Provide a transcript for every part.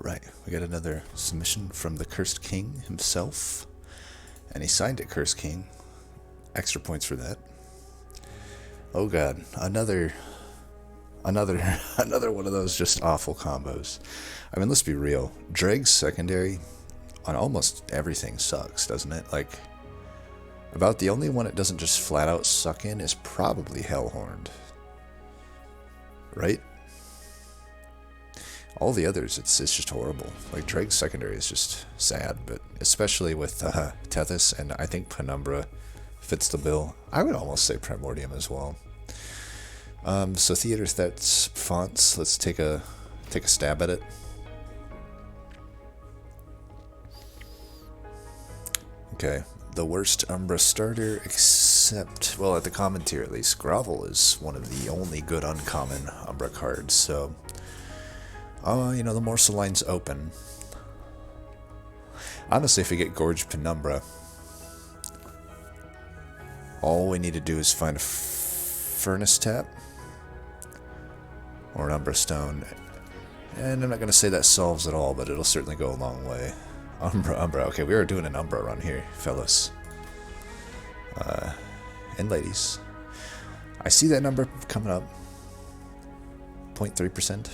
Right, we got another submission from the Cursed King himself. And he signed it Cursed King. Extra points for that. Oh god, another another one of those just awful combos. I mean, let's be real. Drake's secondary on almost everything sucks, doesn't it? Like, about the only one it doesn't just flat out suck in is probably Hellhorned. Right? All the others, it's just horrible. Like, Drake's secondary is just sad, but especially with Tethys, and I think Penumbra fits the bill. I would almost say Primordium as well. So Theater Threats fonts, let's take a stab at it. Okay, the worst Umbra starter, except, well, at the common tier at least, Grovel is one of the only good uncommon Umbra cards, so, you know, the Morsel line's open. Honestly, if we get Gorge Penumbra, all we need to do is find a Furnace Tap, or an Umbra Stone, and I'm not going to say that solves it all, but it'll certainly go a long way. Umbra. Okay, we are doing an Umbra run here, fellas. And ladies. I see that number coming up. 0.3%.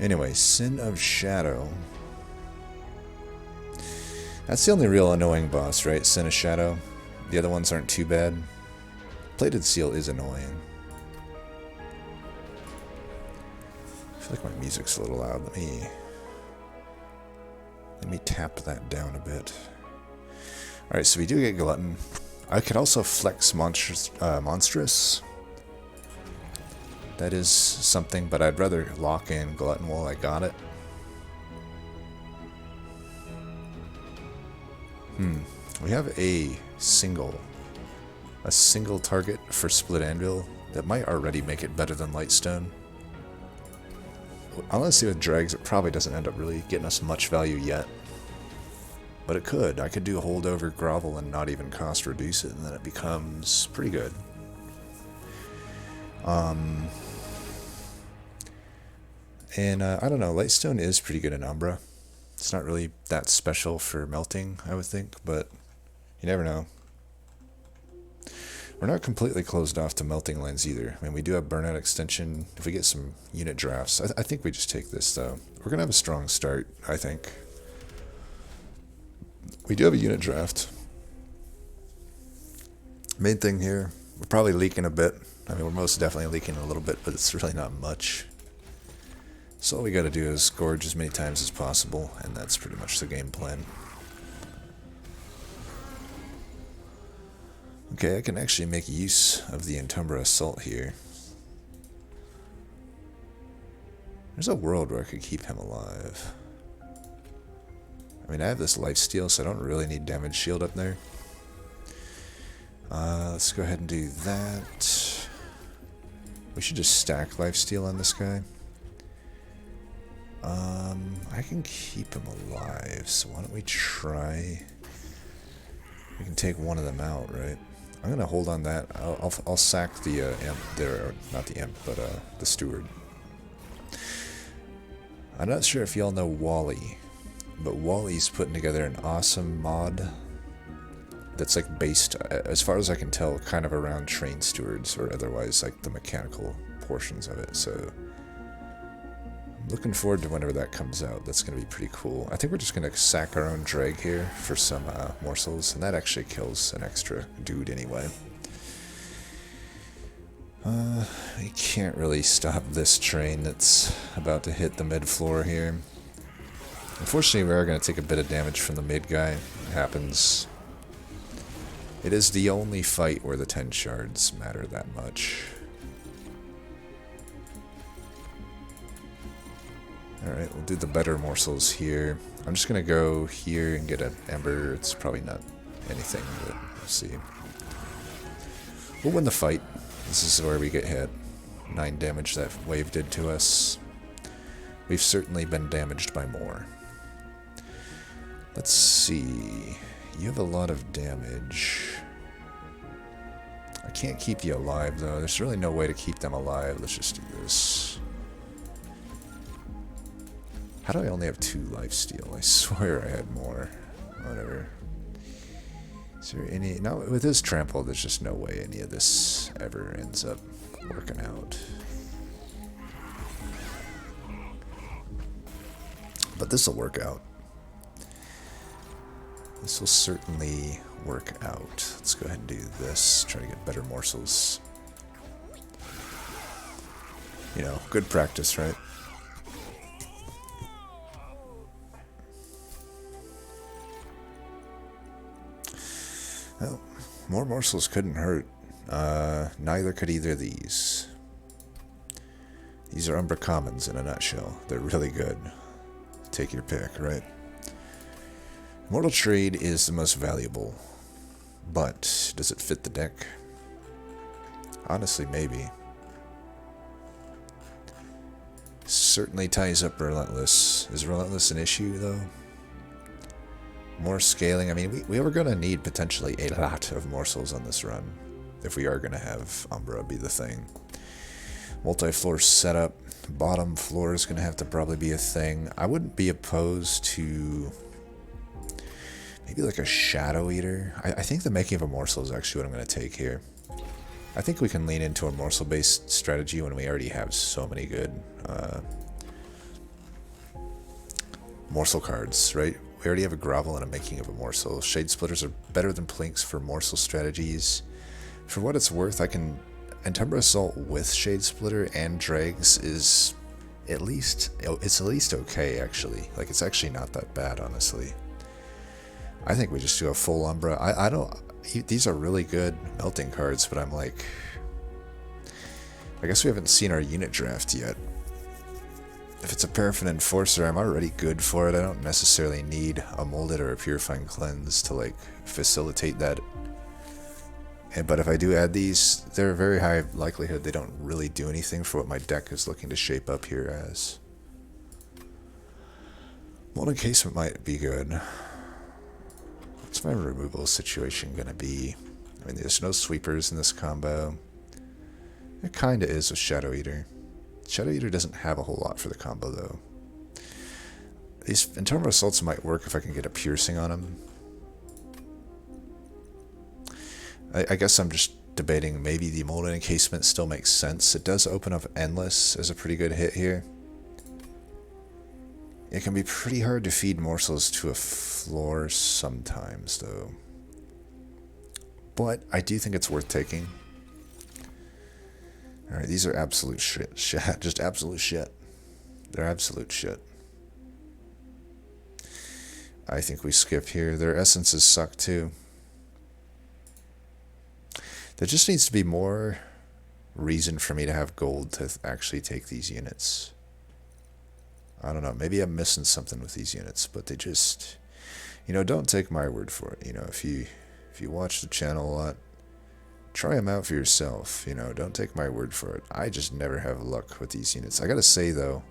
Anyway, Sin of Shadow. That's the only real annoying boss, right? Sin of Shadow. The other ones aren't too bad. Plated Seal is annoying. I feel like my music's a little loud. Let me tap that down a bit. Alright, so we do get Glutton. I could also flex Monstrous. That is something, but I'd rather lock in Glutton while I got it. We have a single target for Split Anvil that might already make it better than Lightstone. Honestly, with Dregs, it probably doesn't end up really getting us much value yet. But it could. I could do Holdover Grovel and not even cost reduce it, and then it becomes pretty good. And I don't know, Lightstone is pretty good in Umbra. It's not really that special for melting, I would think, but you never know. We're not completely closed off to melting lines either. I mean, we do have Burnout Extension. If we get some unit drafts, I think we just take this, though. We're going to have a strong start, I think. We do have a unit draft. Main thing here, we're probably leaking a bit. I mean, we're most definitely leaking a little bit, but it's really not much. So all we got to do is gorge as many times as possible, and that's pretty much the game plan. Okay, I can actually make use of the Entumbra Assault here. There's a world where I could keep him alive. I mean, I have this lifesteal, so I don't really need damage shield up there. Let's go ahead and do that. We should just stack lifesteal on this guy. I can keep him alive, so why don't we try... We can take one of them out, right? I'm gonna hold on that. I'll sack the imp there, not the imp, but the steward. I'm not sure if y'all know Wally, but Wally's putting together an awesome mod that's like based, as far as I can tell, kind of around train stewards or otherwise like the mechanical portions of it. So I'm looking forward to whenever that comes out. That's gonna be pretty cool. I think we're just gonna sack our own drag here for some morsels, and that actually kills an extra dude anyway. We can't really stop this train that's about to hit the mid floor here. Unfortunately, we are going to take a bit of damage from the mid guy. It happens. It is the only fight where the 10 shards matter that much. Alright, we'll do the better morsels here. I'm just going to go here and get an ember. It's probably not anything, but we'll see. We'll win the fight. This is where we get hit. 9 damage that wave did to us. We've certainly been damaged by more. Let's see. You have a lot of damage. I can't keep you alive, though. There's really no way to keep them alive. Let's just do this. How do I only have 2 lifesteal? I swear I had more. Whatever. Is there any... No, with his trample, there's just no way any of this ever ends up working out. But this will work out. This will certainly work out. Let's go ahead and do this. Try to get better morsels. You know, good practice, right? Well, more morsels couldn't hurt. Neither could either of these. These are Umbra Commons in a nutshell. They're really good. Take your pick, right? Mortal Trade is the most valuable. But, does it fit the deck? Honestly, maybe. Certainly ties up Relentless. Is Relentless an issue, though? More scaling. I mean, we are going to need potentially a lot of morsels on this run. If we are going to have Umbra be the thing. Multi-floor setup. Bottom floor is going to have to probably be a thing. I wouldn't be opposed to maybe like a Shadow Eater. I think the making of a morsel is actually what I'm going to take here. I think we can lean into a morsel-based strategy when we already have so many good morsel cards, right? We already have a Grovel and a making of a morsel. Shade Splitters are better than Plinks for morsel strategies. For what it's worth, I can... Entumbra Assault with Shade Splitter and Dregs is at least... It's at least okay, actually. Like, it's actually not that bad, honestly. I think we just do a full Umbra. I don't... These are really good melting cards, but I'm like... I guess we haven't seen our unit draft yet. If it's a Paraffin Enforcer, I'm already good for it. I don't necessarily need a Molded or a Purifying Cleanse to, like, facilitate that. But if I do add these, they're a very high likelihood they don't really do anything for what my deck is looking to shape up here as. Mold Encasement might be good. What's my removal situation going to be? I mean, there's no sweepers in this combo. It kind of is with Shadow Eater. Shadow Eater doesn't have a whole lot for the combo, though. These Internal Assaults might work if I can get a Piercing on them. I guess I'm just debating maybe the Molded Encasement still makes sense. It does open up Endless as a pretty good hit here. It can be pretty hard to feed morsels to a floor sometimes, though. But I do think it's worth taking. Alright, these are absolute shit. Just absolute shit. They're absolute shit. I think we skip here. Their essences suck, too. There just needs to be more reason for me to have gold to actually take these units. I don't know, maybe I'm missing something with these units, but they just, you know, don't take my word for it. You know, if you watch the channel a lot, try them out for yourself. You know, don't take my word for it. I just never have luck with these units. I gotta say, though,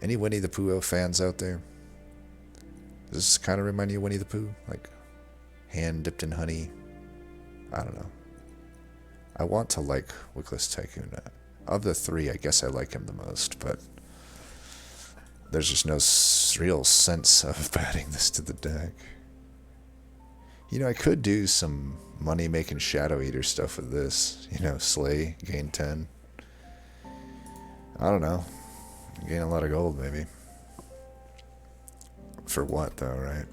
any Winnie the Pooh fans out there? Does this kind of remind you of Winnie the Pooh? Like, hand dipped in honey? I don't know. I want to like Wickless Tycoon. Of the three, I guess I like him the most, but there's just no real sense of adding this to the deck. You know, I could do some money-making Shadow Eater stuff with this. You know, Slay, gain 10. I don't know. Gain a lot of gold, maybe. For what, though, right?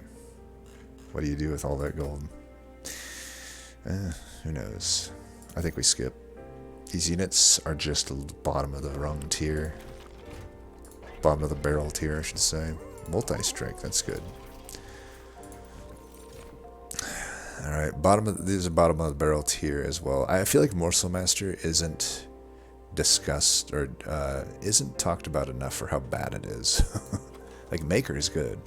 What do you do with all that gold? Who knows? I think we skip. These units are just the bottom of the rung tier. Bottom of the barrel tier, I should say. Multi-strike, that's good. Alright, these are bottom of the barrel tier as well. I feel like Morsel Master isn't discussed or isn't talked about enough for how bad it is. Like, Maker is good.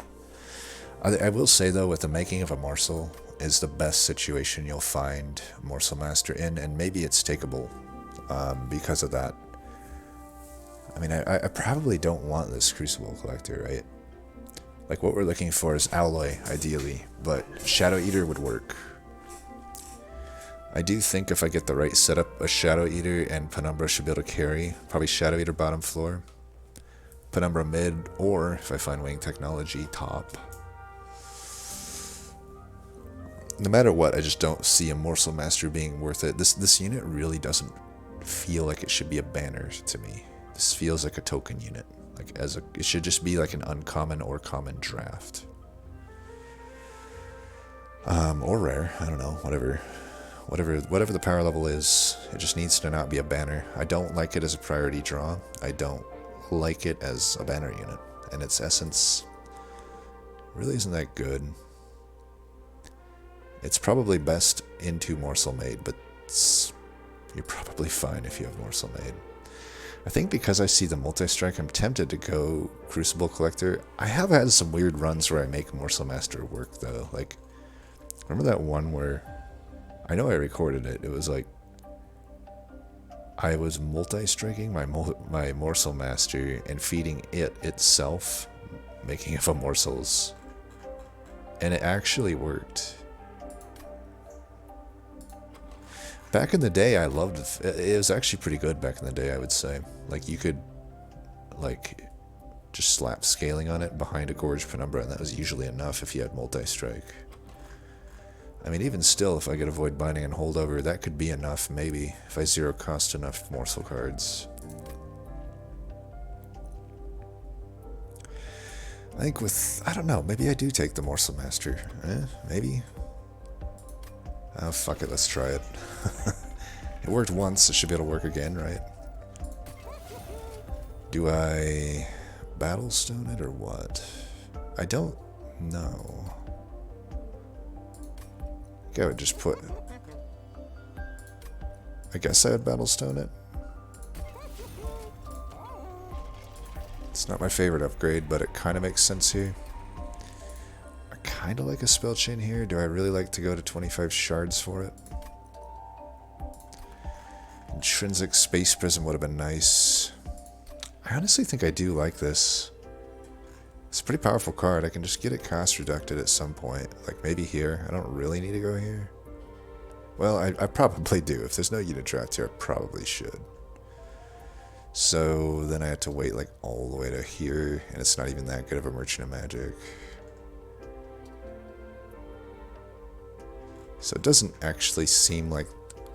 I will say, though, with the making of a morsel is the best situation you'll find Morsel Master in, and maybe it's takeable because of that. I mean, I probably don't want this Crucible Collector, right? Like, what we're looking for is Alloy, ideally, but Shadow Eater would work. I do think if I get the right setup, a Shadow Eater and Penumbra should be able to carry. Probably Shadow Eater bottom floor. Penumbra mid, or if I find Wing Technology, top. No matter what, I just don't see a Morsel Master being worth it. This unit really doesn't feel like it should be a banner to me. This feels like a token unit. Like it should just be like an uncommon or common draft. Or rare, I don't know, whatever the power level is, it just needs to not be a banner. I don't like it as a priority draw. I don't like it as a banner unit. And its essence really isn't that good. It's probably best into Morsel Made, but you're probably fine if you have Morsel Made. I think because I see the multi-strike, I'm tempted to go Crucible Collector. I have had some weird runs where I make Morsel Master work, though. Like, remember that one where, I know I recorded it, it was like, I was multi-striking my Morsel Master and feeding it itself, making it a Morsels. And it actually worked. Back in the day, I loved it. It was actually pretty good back in the day, I would say. Like, you could, like, just slap scaling on it behind a Gorge Penumbra, and that was usually enough if you had multi-strike. I mean, even still, if I get Avoid Binding and Holdover, that could be enough, maybe, if I zero-cost enough Morsel cards. I think with, I don't know, maybe I do take the Morsel Master. Maybe. Oh, fuck it, let's try it. It worked once, it should be able to work again, right? Do I Battlestone it or what? I don't know. I think I would just put... I guess I would Battlestone it. It's not my favorite upgrade, but it kind of makes sense here. I kind of like a spell chain here. Do I really like to go to 25 shards for it? Intrinsic Space Prism would have been nice. I honestly think I do like this. It's a pretty powerful card. I can just get it cost reducted at some point. Like maybe here. I don't really need to go here. Well, I probably do. If there's no unit draft here, I probably should. So then I have to wait like all the way to here, and it's not even that good of a Merchant of Magic. So it doesn't actually seem like...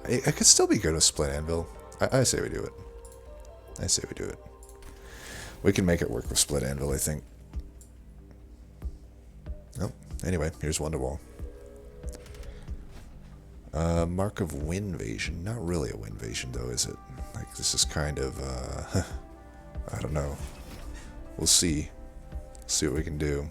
I could still be good with Split Anvil. I say we do it. I say we do it. We can make it work with Split Anvil, I think. Oh, anyway, here's Wonderwall. Mark of Winvasion. Not really a Winvasion, though, is it? Like, this is kind of, I don't know. We'll see. See what we can do.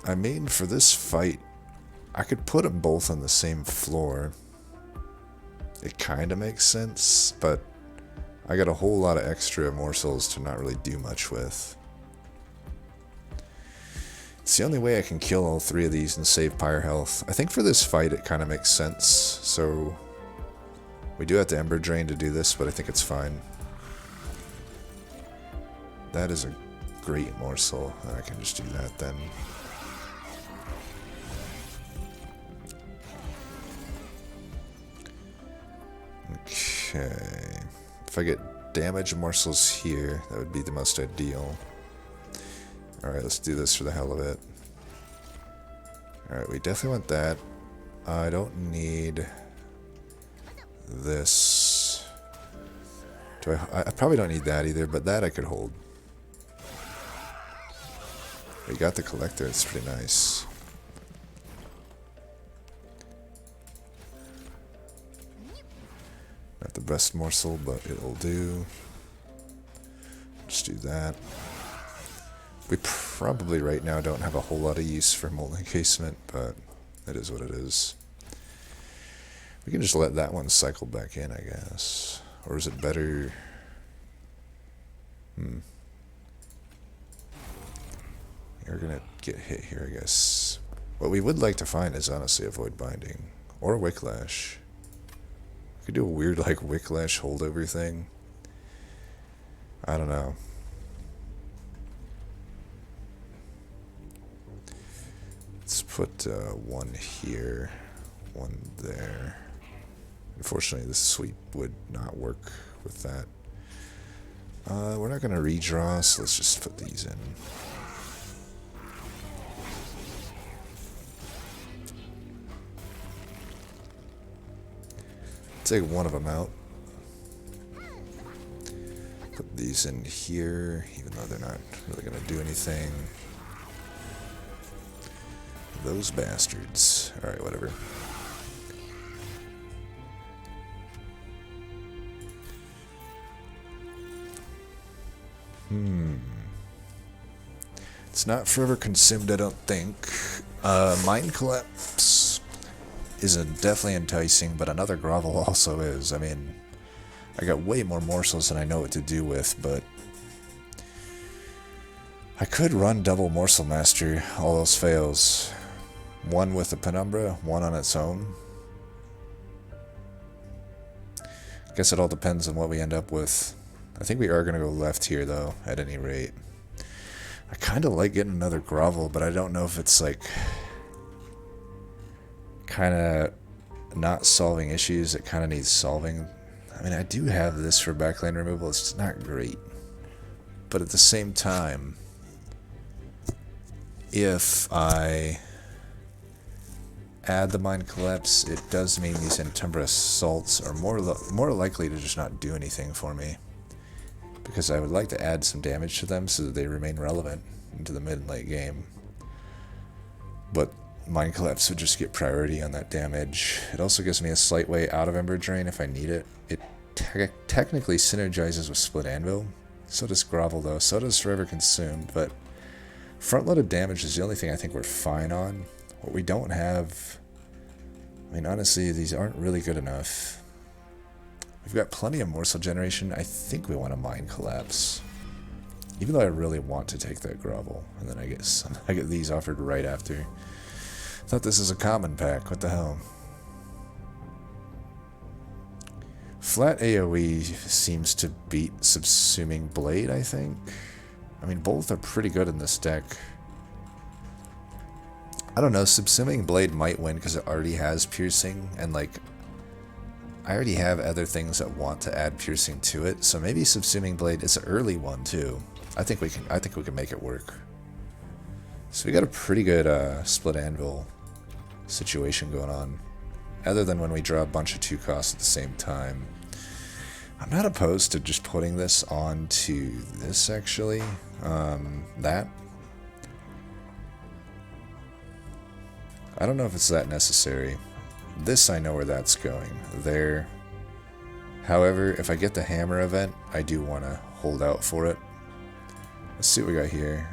I mean, for this fight, I could put them both on the same floor. It kind of makes sense, but I got a whole lot of extra morsels to not really do much with. It's the only way I can kill all three of these and save Pyre health. I think for this fight it kind of makes sense, so we do have to Ember Drain to do this, but I think it's fine. That is a great morsel, and I can just do that then. Okay. If I get damage morsels here, that would be the most ideal. Alright, let's do this for the hell of it. Alright, we definitely want that. I don't need this. Do I probably don't need that either, but that I could hold. We got the collector, it's pretty nice. Not the best morsel, but it'll do. Just do that. We probably right now don't have a whole lot of use for Molten Encasement, but it is what it is. We can just let that one cycle back in, I guess. Or is it better? You're gonna get hit here, I guess. What we would like to find is honestly a Void Binding. Or a Wicklash. We could do a weird like Wicklash holdover thing. I don't know. Let's put one here. one there. Unfortunately, this sweep would not work with that. We're not going to redraw, so let's just put these in. Take one of them out. Put these in here, even though they're not really going to do anything. Those bastards. Alright, whatever. It's not forever consumed, I don't think. Mind Collapse is definitely enticing, but another Grovel also is. I mean, I got way more Morsels than I know what to do with, but I could run double Morsel Master, all else fails. One with the Penumbra, one on its own. Guess it all depends on what we end up with. I think we are going to go left here, though, at any rate. I kind of like getting another Grovel, but I don't know if it's, like, kind of not solving issues. It kind of needs solving. I mean, I do have this for backline removal. It's not great. But at the same time, if I add the Mind Collapse, it does mean these Entumbra Assaults are more likely to just not do anything for me. Because I would like to add some damage to them so that they remain relevant into the mid and late game. But Mind Collapse would just get priority on that damage. It also gives me a slight way out of Ember Drain if I need it. It technically synergizes with Split Anvil. So does Grovel though. So does Forever Consumed. But front-loaded damage is the only thing I think we're fine on. What we don't have... I mean, honestly, these aren't really good enough. We've got plenty of Morsel Generation. I think we want a Mind Collapse. Even though I really want to take that Grovel. And then I get these offered right after. Thought this is a common pack. What the hell? Flat AoE seems to beat Subsuming Blade, I think. I mean, both are pretty good in this deck. I don't know, Subsuming Blade might win because it already has Piercing, and like, I already have other things that want to add Piercing to it, so maybe Subsuming Blade is an early one too. I think we can make it work. So we got a pretty good Split Anvil situation going on, other than when we draw a bunch of 2 costs at the same time. I'm not opposed to just putting this onto this actually. That. I don't know if it's that necessary. This I know where that's going. There. However, if I get the hammer event, I do want to hold out for it. Let's see what we got here.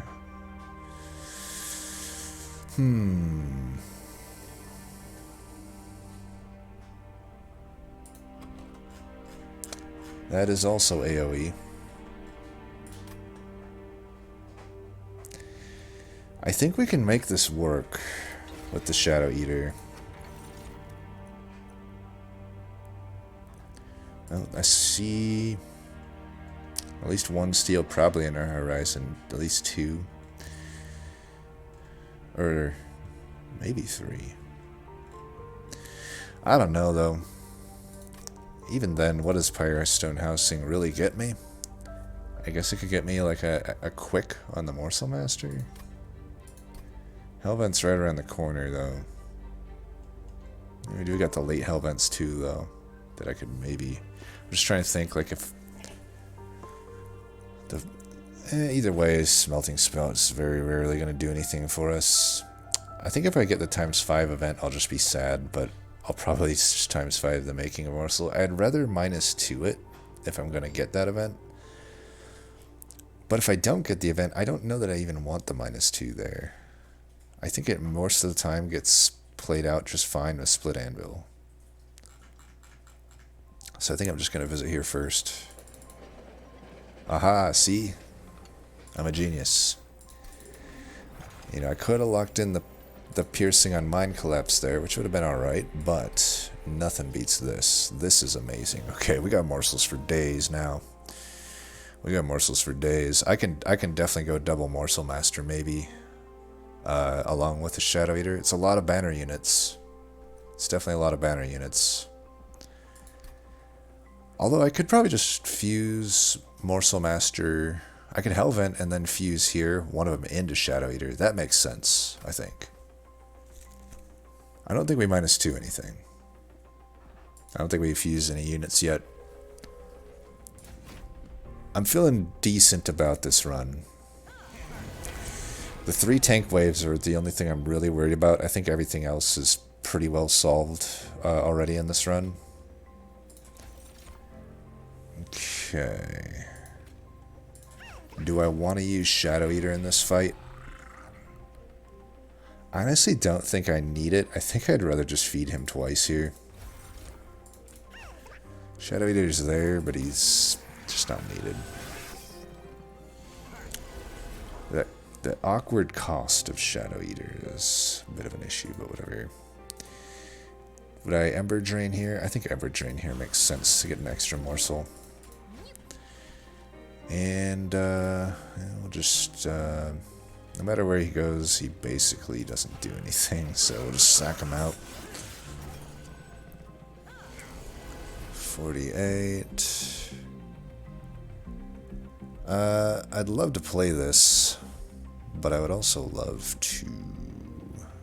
That is also AoE. I think we can make this work with the Shadow Eater. Well, I see at least 1 steel probably in our horizon. At least 2. Or maybe 3. I don't know though. Even then, what does Pyrostone Housing really get me? I guess it could get me like a quick on the Morsel Master. Hellvent's right around the corner though. We do got the late Hellvents too though, that I could maybe... I'm just trying to think like if... either way, Smelting Spout is very rarely going to do anything for us. I think if I get the ×5 event, I'll just be sad, but I'll probably just ×5 the Making of Morsel. I'd rather -2 it if I'm going to get that event. But if I don't get the event, I don't know that I even want the -2 there. I think it most of the time gets played out just fine with Split Anvil. So I think I'm just going to visit here first. Aha, see? I'm a genius. You know, I could have locked in the piercing on Mind Collapse there, which would have been alright, but nothing beats this. This is amazing. Okay, we got Morsels for days now. We got Morsels for days. I can definitely go double Morsel Master, maybe. Along with the Shadow Eater. It's a lot of banner units. It's definitely a lot of banner units. Although I could probably just fuse Morsel Master. I could Hellvent and then fuse here, one of them into Shadow Eater. That makes sense, I think. I don't think we -2 anything. I don't think we fused any units yet. I'm feeling decent about this run. The 3 tank waves are the only thing I'm really worried about. I think everything else is pretty well solved already in this run. Okay. Do I want to use Shadow Eater in this fight? I honestly don't think I need it. I think I'd rather just feed him twice here. Shadow Eater's there, but he's just not needed. The awkward cost of Shadow Eater is a bit of an issue, but whatever. Would I Ember Drain here? I think Ember Drain here makes sense to get an extra morsel. And we'll just, no matter where he goes, he basically doesn't do anything, so we'll just sack him out. 48. I'd love to play this, but I would also love to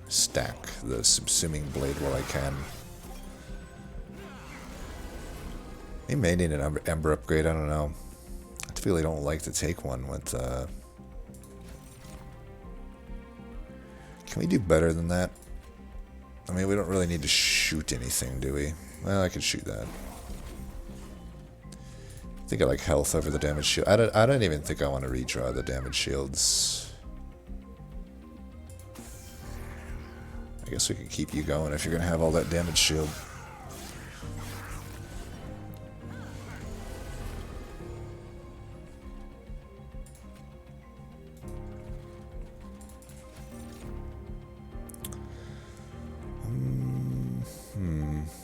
stack the Subsuming Blade while I can. He may need an Ember upgrade, I don't know. I really don't like to take one with, Can we do better than that? I mean, we don't really need to shoot anything, do we? Well, I could shoot that. I think I like health over the damage shield. I don't even think I want to redraw the damage shields. I guess we can keep you going if you're going to have all that damage shield.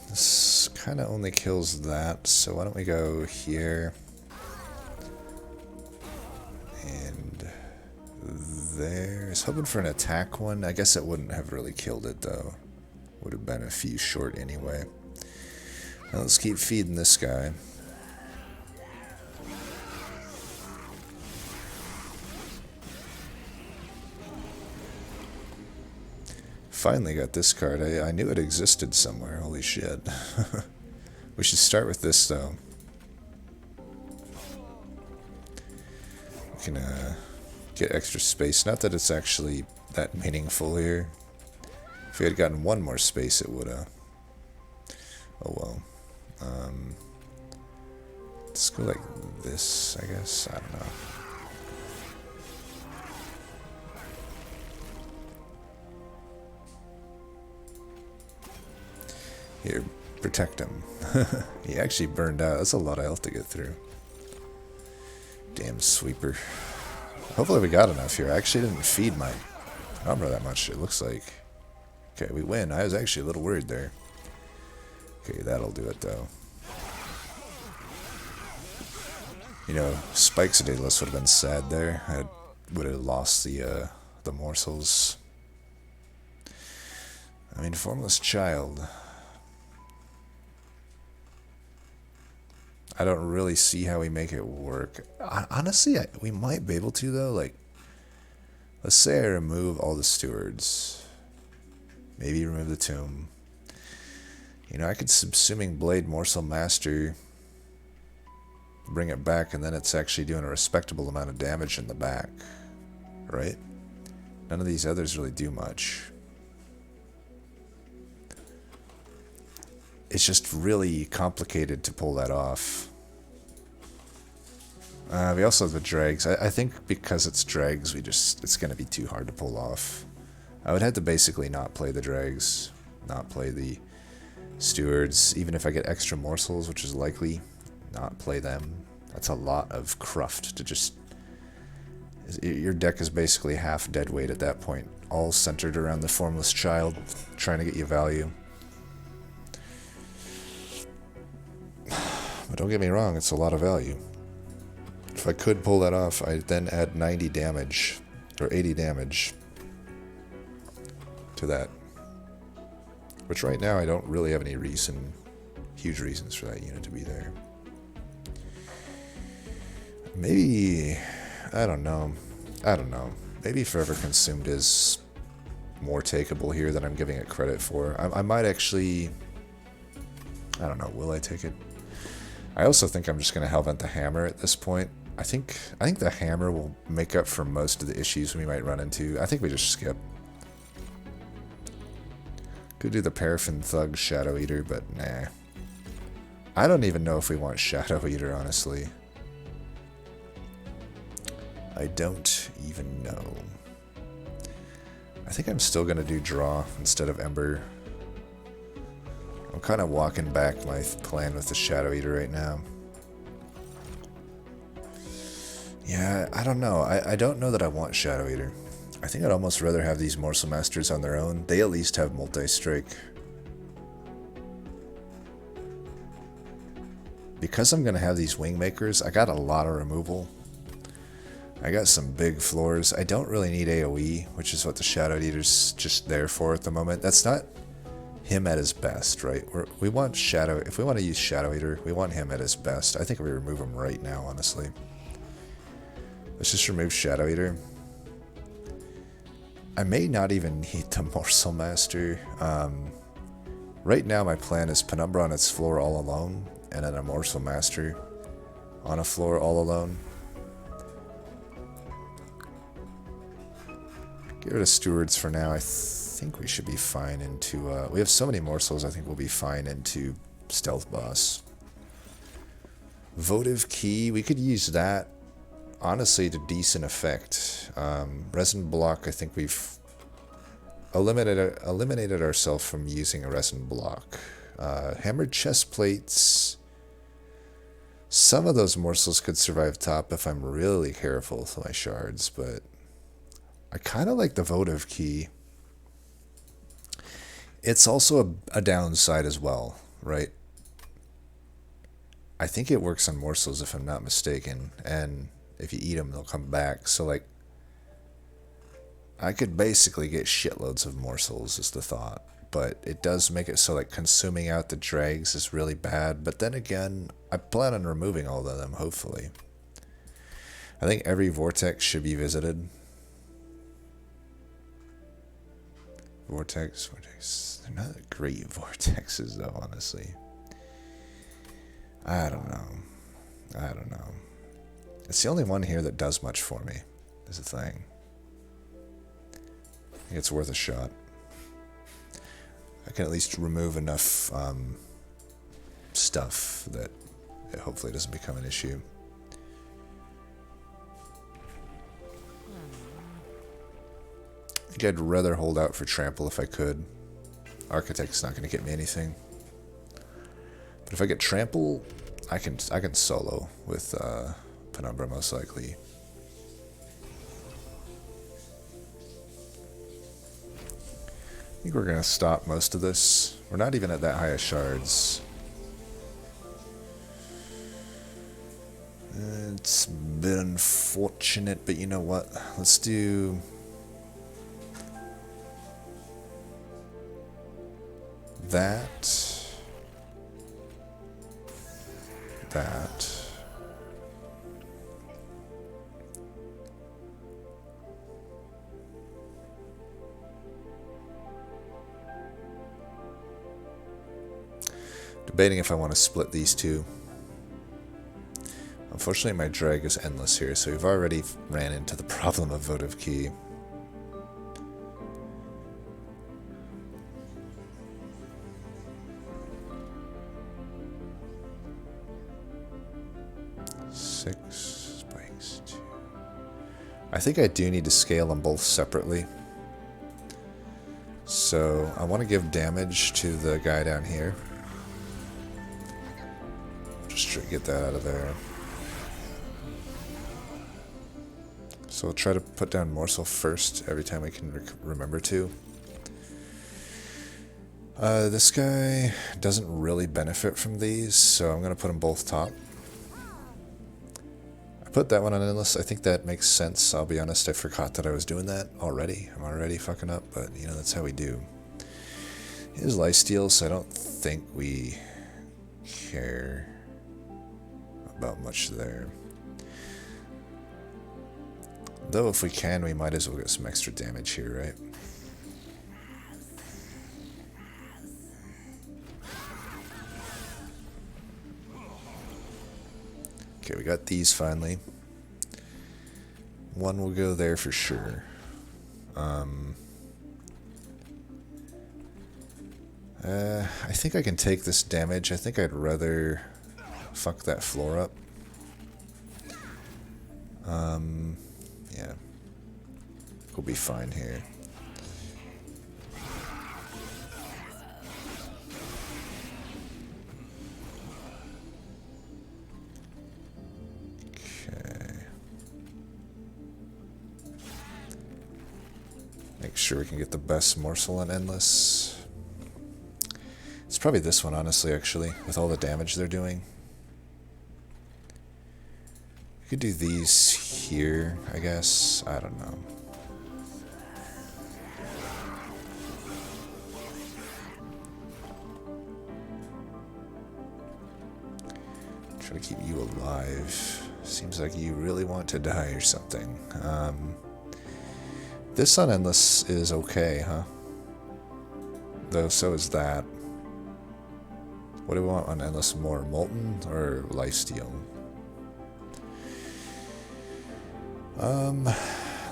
This kind of only kills that, so why don't we go here and there. I was hoping for an attack one. I guess it wouldn't have really killed it though. Would have been a few short anyway. Now let's keep feeding this guy. Finally got this card. I knew it existed somewhere. Holy shit. We should start with this though. We can get extra space. Not that it's actually that meaningful here. If we had gotten one more space, it would have. Oh well. Let's go like this, I guess. I don't know. Here, protect him. He actually burned out. That's a lot of health to get through. Damn sweeper. Hopefully we got enough here. I actually didn't feed my armor that much, it looks like. Okay, we win. I was actually a little worried there. Okay, that'll do it though. You know, Spike's Daedalus would have been sad there. I would have lost the morsels. I mean, Formless Child. I don't really see how we make it work. Honestly, we might be able to, though. Like, let's say I remove all the stewards. Maybe remove the tomb. You know, I could Subsuming Blade Morsel Master, bring it back, and then it's actually doing a respectable amount of damage in the back. Right? None of these others really do much. It's just really complicated to pull that off. We also have the dregs. I think because it's dregs, it's going to be too hard to pull off. I would have to basically not play the dregs, not play the stewards, even if I get extra morsels, which is likely, not play them. That's a lot of cruft to just... Your deck is basically half dead weight at that point, all centered around the Formless Child, trying to get you value. But don't get me wrong, it's a lot of value. If I could pull that off, I'd then add 90 damage, or 80 damage to that. Which right now I don't really have any huge reasons for that unit to be there. Maybe, I don't know. Maybe Forever Consumed is more takeable here than I'm giving it credit for. I might actually, I don't know, will I take it? I also think I'm just going to Hellvent the Hammer at this point. I think the Hammer will make up for most of the issues we might run into. I think we just skip. Could do the Paraffin Thug Shadow Eater, but nah. I don't even know if we want Shadow Eater, honestly. I don't even know. I think I'm still going to do Draw instead of Ember. I'm kind of walking back my plan with the Shadow Eater right now. Yeah, I don't know. I don't know that I want Shadow Eater. I think I'd almost rather have these Morsel Masters on their own. They at least have multi-strike. Because I'm going to have these Wingmakers, I got a lot of removal. I got some big floors. I don't really need AoE, which is what the Shadow Eater's just there for at the moment. That's not him at his best, right? We want Shadow... If we want to use Shadow Eater, we want him at his best. I think we remove him right now, honestly. Let's just remove Shadow Eater. I may not even need the Morsel Master. Right now my plan is Penumbra on its floor all alone, and then a Morsel Master on a floor all alone. Get rid of Stewards for now. I think we should be fine into... we have so many Morsels, I think we'll be fine into Stealth Boss. Votive Key, we could use that, honestly, to decent effect. Resin Block, I think we've eliminated ourselves from using a Resin Block. Hammered Chest Plates. Some of those Morsels could survive top if I'm really careful with my shards, but I kind of like the Votive Key. It's also a downside as well, right? I think it works on Morsels if I'm not mistaken, and if you eat them, they'll come back. So, like, I could basically get shitloads of Morsels is the thought. But it does make it so, like, consuming out the dregs is really bad. But then again, I plan on removing all of them, hopefully. I think every Vortex should be visited. Vortex. They're not great Vortexes, though, honestly. I don't know. It's the only one here that does much for me, is the thing. I think it's worth a shot. I can at least remove enough stuff that it hopefully doesn't become an issue. I think I'd rather hold out for Trample if I could. Architect's not going to get me anything. But if I get Trample, I can solo with Penumbra most likely. I think we're going to stop most of this. We're not even at that high of shards. It's a bit unfortunate, but you know what? Let's do... that. Debating if I want to split these two. Unfortunately, my drag is endless here, so we've already ran into the problem of Votive Key. Spikes, 2. I think I do need to scale them both separately. So I want to give damage to the guy down here. Just try to get that out of there. So we'll try to put down Morsel first every time we can remember to. This guy doesn't really benefit from these, so I'm going to put them both top. I put that one on endless. I think that makes sense. I'll be honest, I forgot that I was doing that already. I'm already fucking up, but you know, that's how we do. It is lifesteal, so I don't think we care about much there. Though if we can, we might as well get some extra damage here, right? Okay, we got these finally. One will go there for sure. I think I can take this damage. I think I'd rather fuck that floor up. Yeah. We'll be fine here. Okay. Make sure we can get the best morsel in Endless. It's probably this one, honestly, actually, with all the damage they're doing. We could do these here, I guess. I don't know. Try to keep you alive. Seems like you really want to die or something. This on Endless is okay, huh? Though so is that. What do we want on Endless more? Molten or Lifesteal?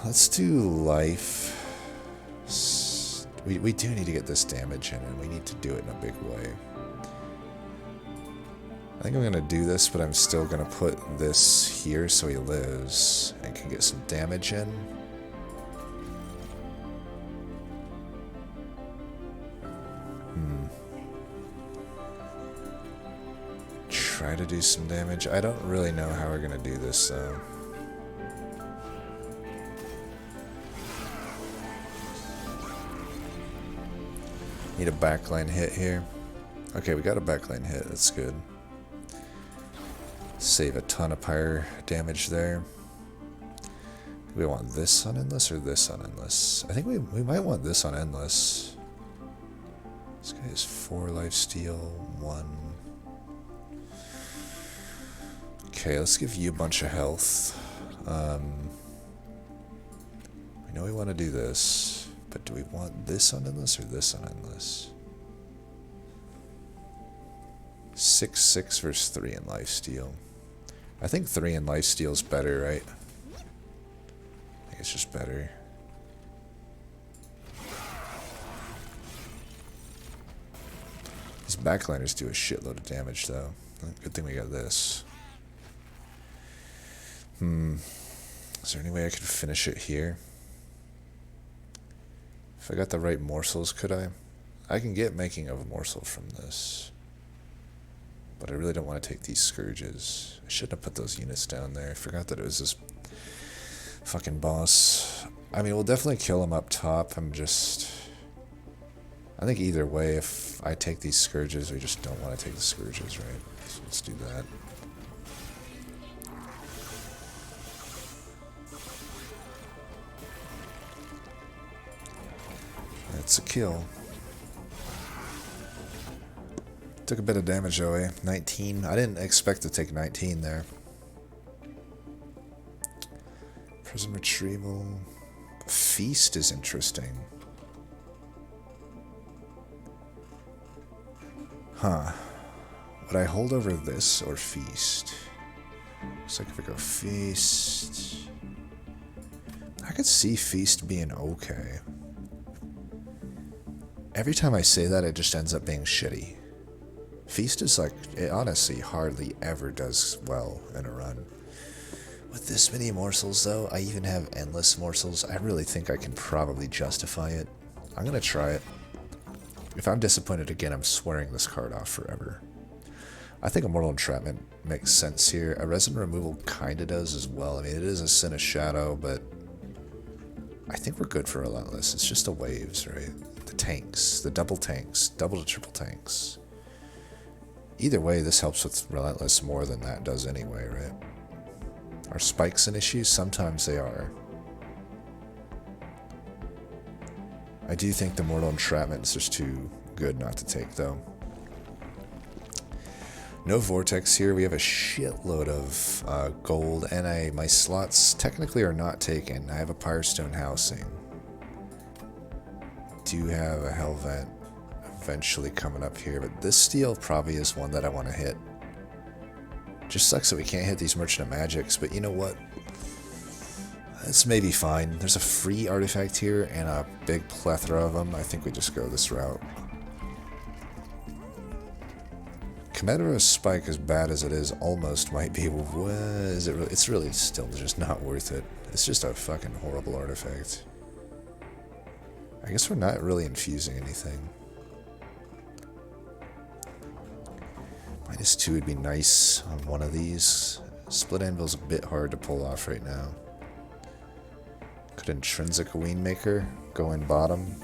Let's do Life. We do need to get this damage in, and we need to do it in a big way. I think I'm going to do this, but I'm still going to put this here so he lives and can get some damage in. Try to do some damage. I don't really know how we're going to do this, though. Need a backline hit here. Okay, we got a backline hit. That's good. Save a ton of pyre damage there. Do we want this on Endless or this on Endless? I think we might want this on Endless. This guy has 4 lifesteal, 1. Okay, let's give you a bunch of health. We know we want to do this, but do we want this on Endless or this on Endless? 6-6 versus 3 in lifesteal. I think 3 in lifesteal is better, right? I think it's just better. These backliners do a shitload of damage, though. Good thing we got this. Is there any way I could finish it here? If I got the right morsels, could I? I can get making of a morsel from this. But I really don't want to take these scourges. I shouldn't have put those units down there. I forgot that it was this fucking boss. I mean, we'll definitely kill him up top. I think either way, if I take these scourges, we just don't want to take the scourges, right? So let's do that. That's a kill. Took a bit of damage though, eh? 19. I didn't expect to take 19 there. Prison retrieval. Feast is interesting. Huh. Would I hold over this or feast? Looks like if I go feast... I could see feast being okay. Every time I say that, it just ends up being shitty. Feast is like, it honestly hardly ever does well in a run. With this many morsels though, I even have endless morsels. I really think I can probably justify it. I'm gonna try it. If I'm disappointed again, I'm swearing this card off forever. I think a Mortal Entrapment makes sense here. A Resin Removal kinda does as well. I mean, it is a Sin of Shadow, but I think we're good for Relentless. It's just the waves, right? The tanks, the double tanks, double to triple tanks. Either way, this helps with Relentless more than that does anyway, right? Are spikes an issue? Sometimes they are. I do think the Mortal Entrapment is just too good not to take, though. No vortex here. We have a shitload of gold, and my slots technically are not taken. I have a Pyrestone housing. Do have a Hell Vent eventually coming up here, but this steel probably is one that I want to hit. Just sucks that we can't hit these Merchant of Magics, but you know what? It's maybe fine. There's a free artifact here and a big plethora of them. I think we just go this route. Chimera's Spike, as bad as it is, almost might be. It's really still just not worth it. It's just a fucking horrible artifact. I guess we're not really infusing anything. -2 would be nice on one of these. Split Anvil's a bit hard to pull off right now. Could Intrinsic a Weenmaker go in bottom?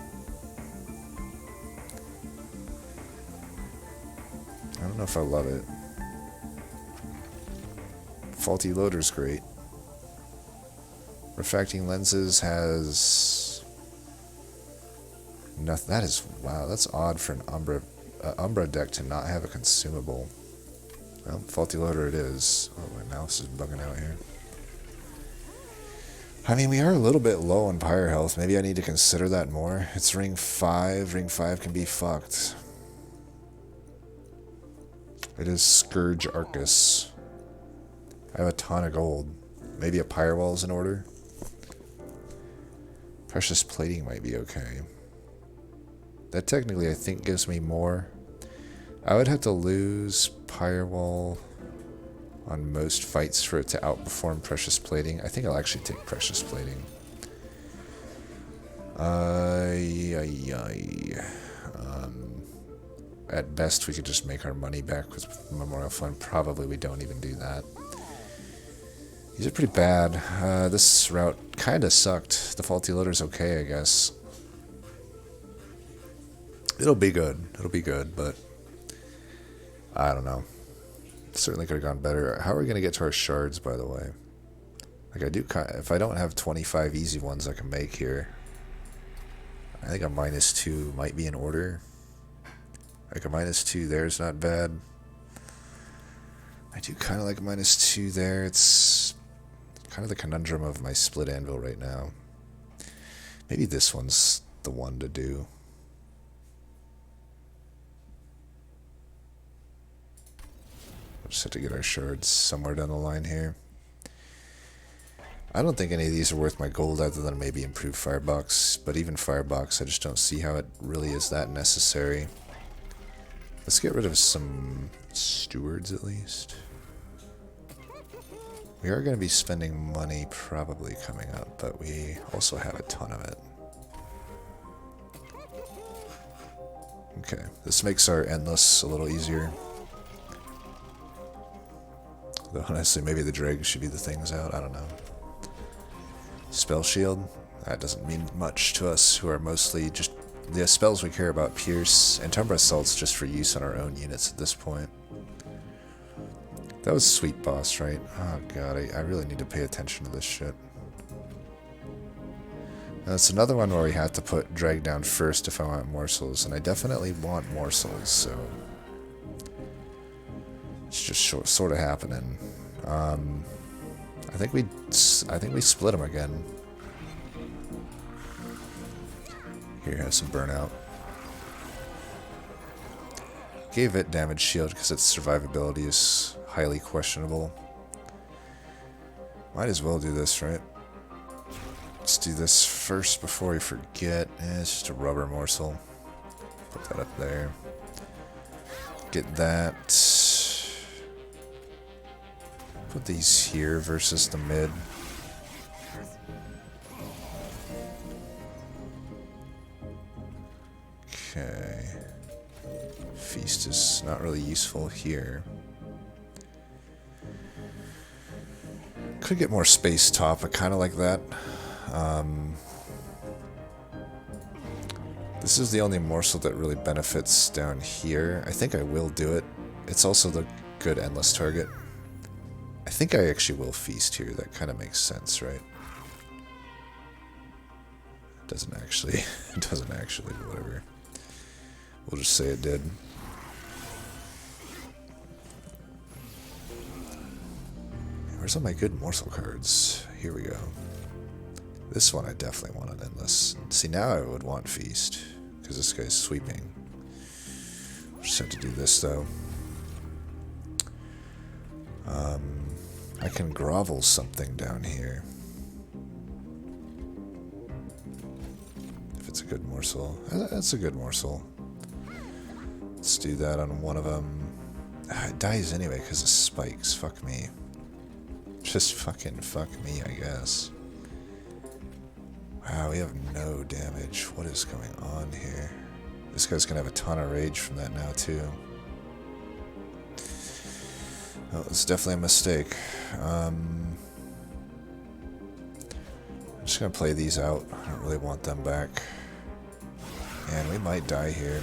I don't know if I love it. Faulty Loader's great. Refracting Lenses has nothing. That is, wow, that's odd for an Umbra deck to not have a consumable. Well, Faulty Loader it is. Oh, my mouse is bugging out here. I mean, we are a little bit low on Pyre health. Maybe I need to consider that more. It's ring 5. Ring 5 can be fucked. It is Scourge Arcus. I have a ton of gold. Maybe a Pyre Wall's in order. Precious Plating might be okay. That technically, I think, gives me more. I would have to lose Pyre Wall on most fights for it to outperform Precious Plating. I think I'll actually take Precious Plating. At best, we could just make our money back with Memorial Fund. Probably we don't even do that. These are pretty bad. This route kind of sucked. The Faulty Loader's okay, I guess. It'll be good. It'll be good, but I don't know. Certainly could have gone better. How are we going to get to our shards, by the way? Like, I do if I don't have 25 easy ones I can make here, I think a -2 might be in order. Like, a -2 there is not bad. I do kind of like a -2 there. It's kind of the conundrum of my Split Anvil right now. Maybe this one's the one to do. We'll just have to get our shards somewhere down the line here. I don't think any of these are worth my gold other than maybe improved Firebox, but even Firebox, I just don't see how it really is that necessary. Let's get rid of some stewards at least. We are going to be spending money probably coming up, but we also have a ton of it. Okay, this makes our Endless a little easier. Though honestly, maybe the dregs should be the things out, I don't know. Spell Shield, that doesn't mean much to us, who are mostly just the spells we care about. Pierce and Tumbra Assault's just for use on our own units at this point. That was Sweet Boss, right? Oh god, I really need to pay attention to this shit. Now, it's another one where we have to put Drag down first if I want Morsels, and I definitely want Morsels, so it's just sort of happening. I think we split them again. Here, have some burnout. Gave it damage shield because its survivability is highly questionable. Might as well do this, right? Let's do this first before we forget. It's just a rubber morsel. Put that up there. Get that. Put these here versus the mid. Okay. Feast is not really useful here. Could get more space top, I kind of like that. This is the only morsel that really benefits down here. I think I will do it. It's also the good Endless target. I think I actually will feast here. That kind of makes sense, right? It doesn't actually, but whatever. We'll just say it did. Where's all my good morsel cards? Here we go. This one I definitely want an endless. See, now I would want feast, because this guy's sweeping. Just have to do this, though. I can grovel something down here. If it's a good morsel. That's a good morsel. Let's do that on one of them. It dies anyway because of spikes. Fuck me. Just fucking fuck me, I guess. Wow, we have no damage. What is going on here? This guy's gonna have a ton of rage from that now, too. Oh, it's definitely a mistake. I'm just gonna play these out. I don't really want them back. And we might die here.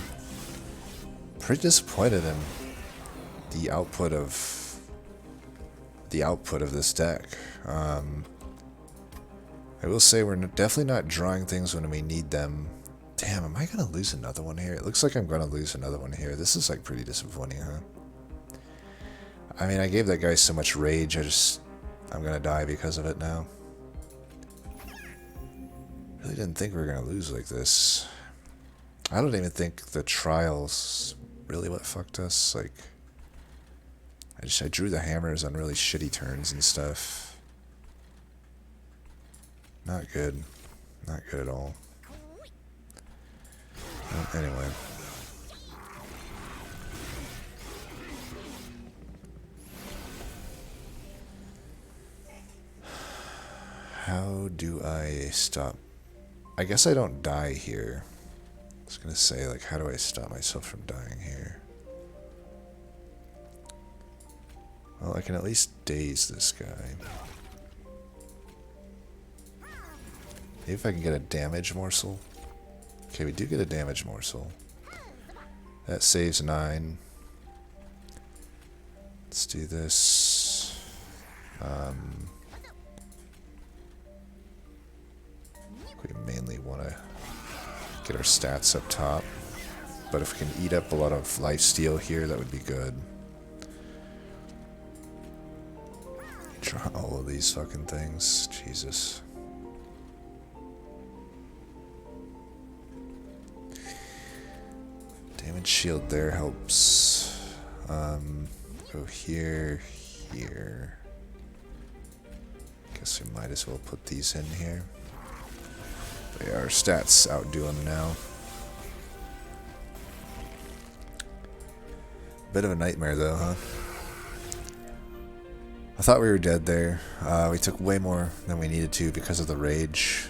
Pretty disappointed in the output of this deck. I will say we're definitely not drawing things when we need them. Damn, am I gonna lose another one here? It looks like I'm gonna lose another one here. This is like pretty disappointing, huh? I mean, I gave that guy so much rage, I'm gonna die because of it now. Really didn't think we were gonna lose like this. I don't even think the trials really what fucked us. Like, I drew the hammers on really shitty turns and stuff. Not good. Not good at all. Well, anyway. How do I stop? I guess I don't die here. I was gonna say, like, how do I stop myself from dying here? Well, I can at least daze this guy. Maybe if I can get a damage morsel. Okay, we do get a damage morsel. That saves 9. Let's do this. We mainly want to get our stats up top. But if we can eat up a lot of lifesteal here, that would be good. Draw all of these fucking things. Jesus. Damage shield there helps. Go here, here. Guess we might as well put these in here. But yeah, our stats outdo them now. Bit of a nightmare though, huh? I thought we were dead there. We took way more than we needed to because of the rage.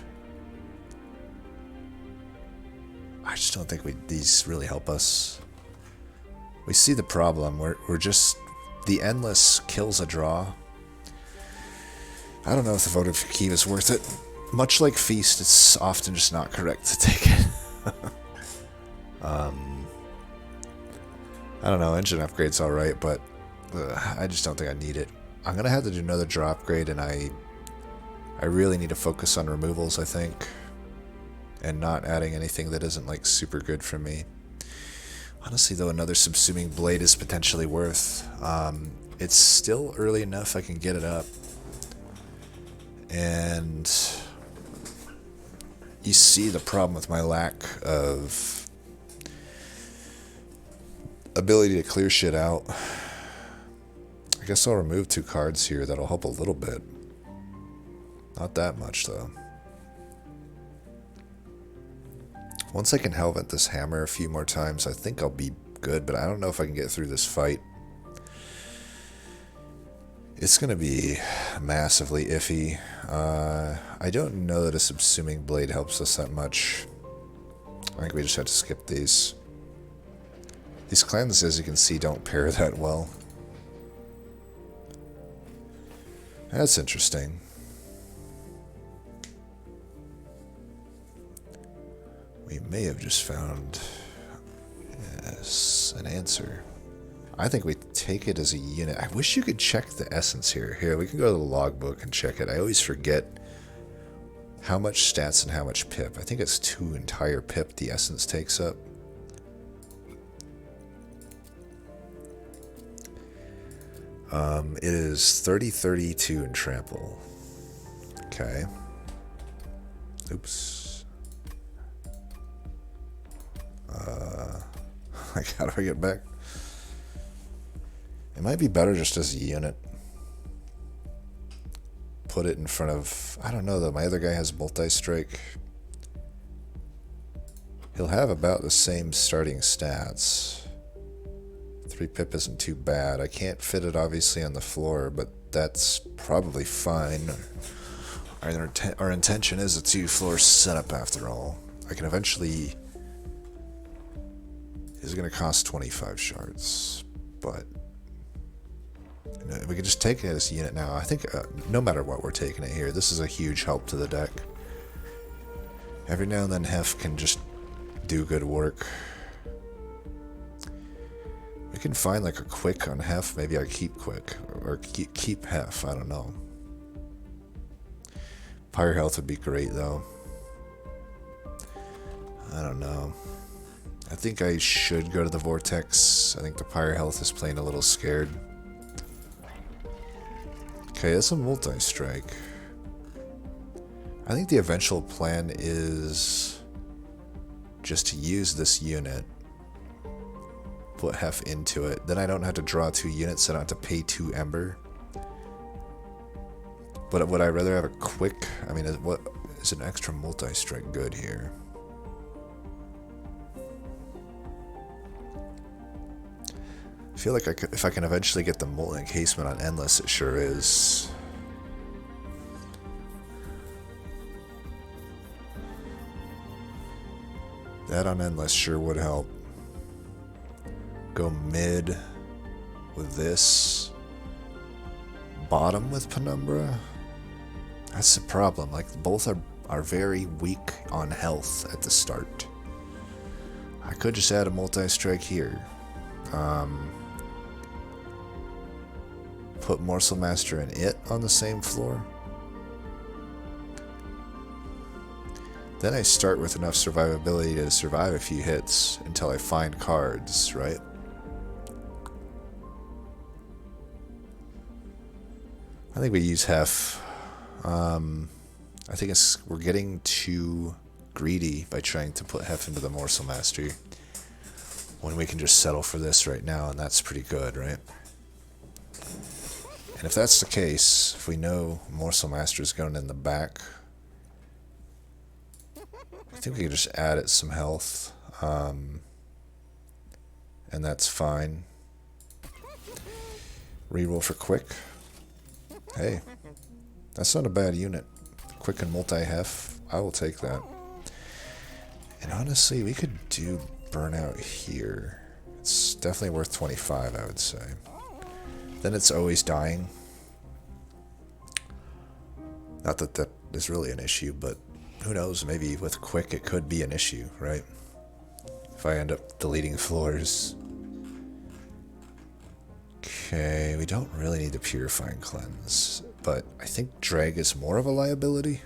I just don't think these really help us. We see the problem. We're just... The endless kills a draw. I don't know if the votive key is worth it. Much like Feast, it's often just not correct to take it. I don't know, engine upgrade's alright, but I just don't think I need it. I'm gonna have to do another draw upgrade, and I really need to focus on removals, I think. And not adding anything that isn't, like, super good for me. Honestly, though, another subsuming blade is potentially worth. It's still early enough I can get it up. And you see the problem with my lack of ability to clear shit out. I guess I'll remove 2 cards here. That'll help a little bit. Not that much, though. Once I can helmet this hammer a few more times, I think I'll be good, but I don't know if I can get through this fight. It's going to be massively iffy. I don't know that a subsuming blade helps us that much. I think we just have to skip these. These cleanses, as you can see, don't pair that well. That's interesting. We may have just found, yes, an answer. I think we take it as a unit. I wish you could check the essence here. Here, we can go to the logbook and check it. I always forget how much stats and how much pip. I think it's 2 entire pip the essence takes up. It is 30-32 in trample. Okay. Oops. Like, how do I get back? It might be better just as a unit. Put it in front of... I don't know, though. My other guy has multi-strike. He'll have about the same starting stats. 3 pip isn't too bad. I can't fit it, obviously, on the floor, but that's probably fine. Our intention is a 2-floor setup, after all. I can eventually... It's going to cost 25 shards, but... We can just take it as a unit now. I think no matter what we're taking it here, this is a huge help to the deck. Every now and then Hef can just do good work. We can find like a quick on Hef. Maybe I keep quick. Or keep Hef. I don't know. Pyre health would be great though. I don't know. I think I should go to the Vortex. I think the Pyre health is playing a little scared. Okay, that's a multi-strike. I think the eventual plan is just to use this unit, put Hef into it, then I don't have to draw 2 units, so I don't have to pay 2 Ember. But would I rather have a quick... I mean, what is an extra multi-strike good here? I feel like if I can eventually get the molten encasement on Endless, it sure is. That on Endless sure would help. Go mid with this. Bottom with Penumbra? That's the problem. Like, both are very weak on health at the start. I could just add a multi-strike here. Put Morsel Master and it on the same floor. Then I start with enough survivability to survive a few hits until I find cards, right? I think we use Hef. I think we're getting too greedy by trying to put Hef into the Morsel Master when we can just settle for this right now, and that's pretty good, right? And if that's the case, if we know Morsel Master is going in the back, I think we can just add it some health, and that's fine. Reroll for quick. Hey, that's not a bad unit. Quick and multi-Hef, I will take that. And honestly, we could do Burnout here. It's definitely worth 25, I would say. Then it's always dying. Not that that is really an issue, but who knows, maybe with quick it could be an issue, right? If I end up deleting floors. Okay, we don't really need the Purifying Cleanse, but I think Drag is more of a liability.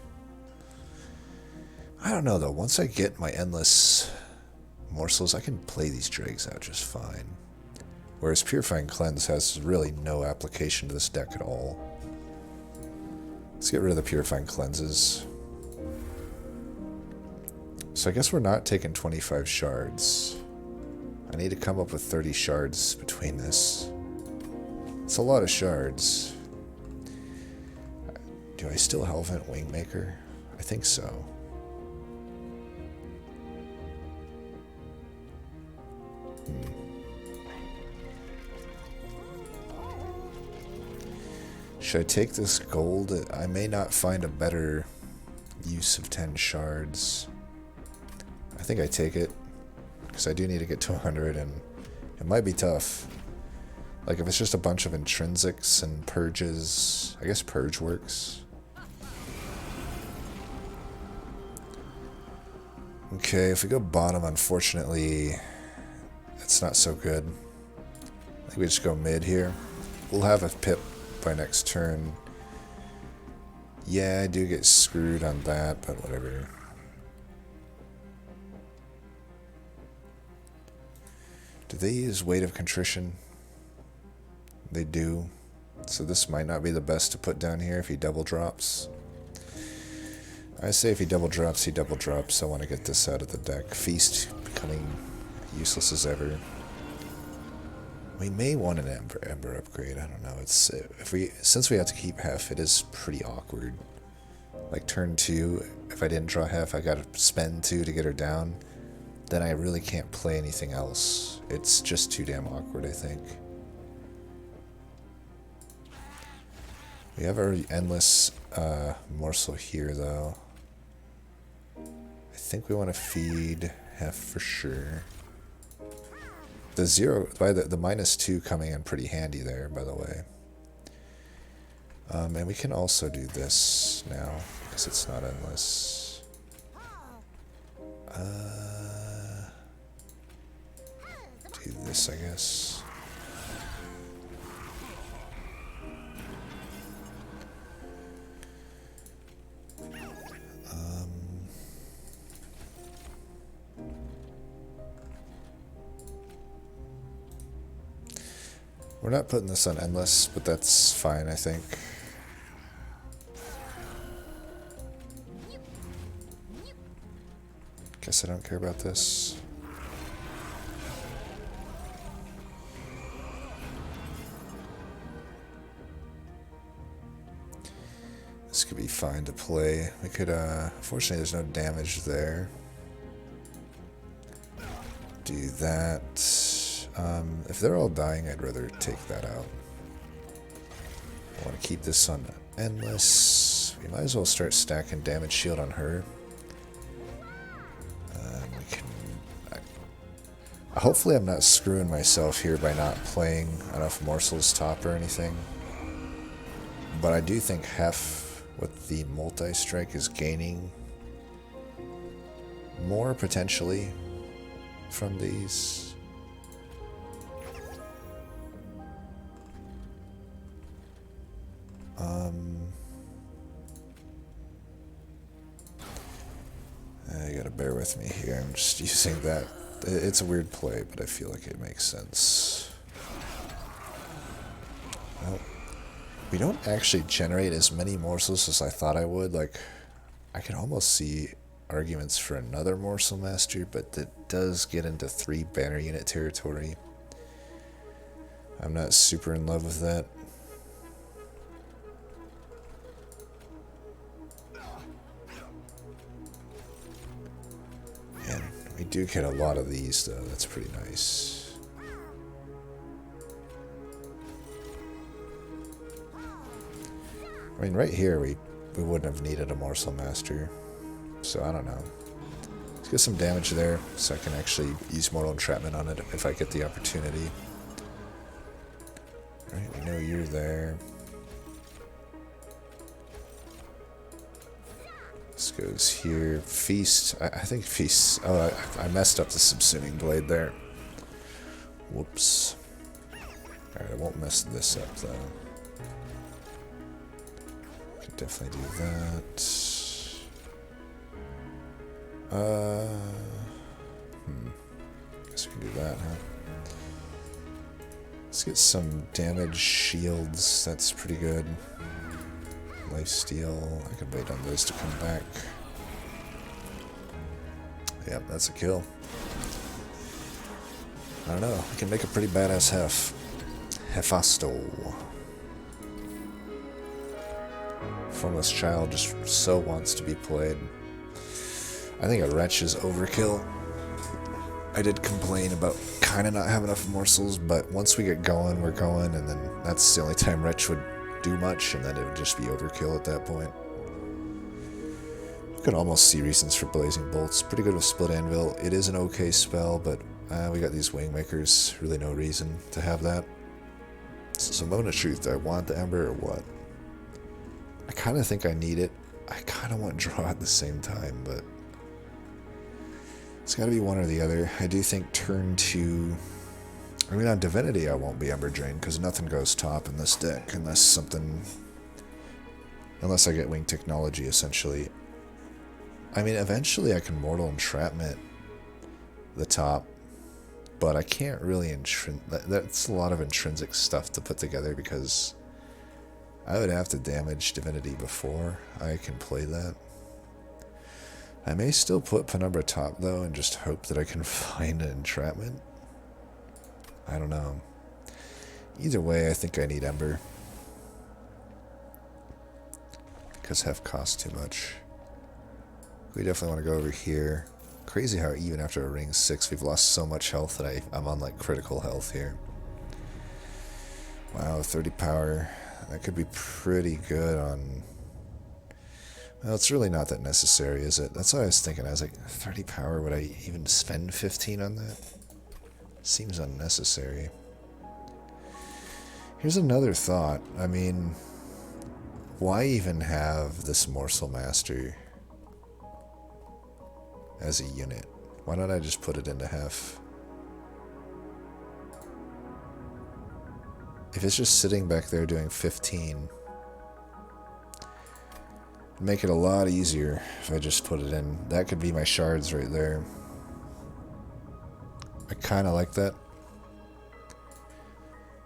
I don't know though, once I get my Endless Morsels, I can play these Drags out just fine. Whereas Purifying Cleanse has really no application to this deck at all. Let's get rid of the Purifying Cleanses. So I guess we're not taking 25 shards. I need to come up with 30 shards between this. It's a lot of shards. Do I still Hellvent Wingmaker? I think so. Should I take this gold? I may not find a better use of 10 shards. I think I take it, because I do need to get to 100, and it might be tough. Like, if it's just a bunch of intrinsics and purges, I guess purge works. Okay, if we go bottom, unfortunately, it's not so good. I think we just go mid here. We'll have a pip by next turn. Yeah, I do get screwed on that, but whatever. Do they use Weight of Contrition? They do. So this might not be the best to put down here if he double drops. I say if he double drops, he double drops. I want to get this out of the deck. Feast becoming useless as ever. We may want an Ember upgrade. I don't know. It's since we have to keep Hef, it is pretty awkward. Like turn 2, if I didn't draw Hef, I got to spend 2 to get her down. Then I really can't play anything else. It's just too damn awkward, I think. We have our endless morsel here, though. I think we want to feed Hef for sure. The zero, by the -2 coming in pretty handy there, by the way. And we can also do this now, because it's not endless. Do this, I guess. We're not putting this on endless, but that's fine, I think. Guess I don't care about this. This could be fine to play. We could, unfortunately there's no damage there. Do that. If they're all dying, I'd rather take that out. I want to keep this on endless. We might as well start stacking damage shield on her. We can. Hopefully, I'm not screwing myself here by not playing enough Morsels top or anything. But I do think Hef with the multi-strike is gaining more potentially from these. You gotta bear with me here. I'm just using that. It's a weird play, but I feel like it makes sense. Well, we don't actually generate as many morsels as I thought I would. Like, I can almost see arguments for another morsel master, but it does get into 3 banner unit territory. I'm not super in love with that. And we do get a lot of these, though. That's pretty nice. I mean, right here, we wouldn't have needed a morsel master. So, I don't know. Let's get some damage there, so I can actually use mortal entrapment on it if I get the opportunity. Alright, we know you're there. This goes here. Feast. I think Feast. Oh, I messed up the subsuming blade there. Whoops. Alright, I won't mess this up, though. Can definitely do that. Guess we can do that, huh? Let's get some damage shields. That's pretty good. Lifesteal. I can wait on those to come back. Yep, that's a kill. I don't know. I can make a pretty badass Hef. Hefasto. Formless Child just so wants to be played. I think a Wretch is overkill. I did complain about kind of not having enough morsels, but once we get going, we're going, and then that's the only time Wretch would do much, and then it would just be overkill at that point. You could almost see reasons for Blazing Bolts. Pretty good with Split Anvil. It is an okay spell, but we got these Wingmakers. Really no reason to have that. So moment of truth, do I want the Ember or what? I kind of think I need it. I kind of want draw at the same time, but it's got to be one or the other. I do think turn 2... I mean, on Divinity, I won't be Ember Drain, because nothing goes top in this deck, unless something... Unless I get Wing Technology, essentially. I mean, eventually I can Mortal Entrapment the top, but I can't really... That's a lot of intrinsic stuff to put together, because I would have to damage Divinity before I can play that. I may still put Penumbra top though and just hope that I can find an entrapment. I don't know. Either way, I think I need Ember. Because Hef costs too much. We definitely want to go over here. Crazy how even after a ring 6 we've lost so much health that I'm on like critical health here. Wow, 30 power. That could be pretty good on... Well, it's really not that necessary, is it? That's what I was thinking. I was like, 30 power, would I even spend 15 on that? Seems unnecessary. Here's another thought. I mean, why even have this Morsel Master as a unit? Why don't I just put it into Hef? If it's just sitting back there doing 15, it'd make it a lot easier if I just put it in. That could be my shards right there. I kind of like that.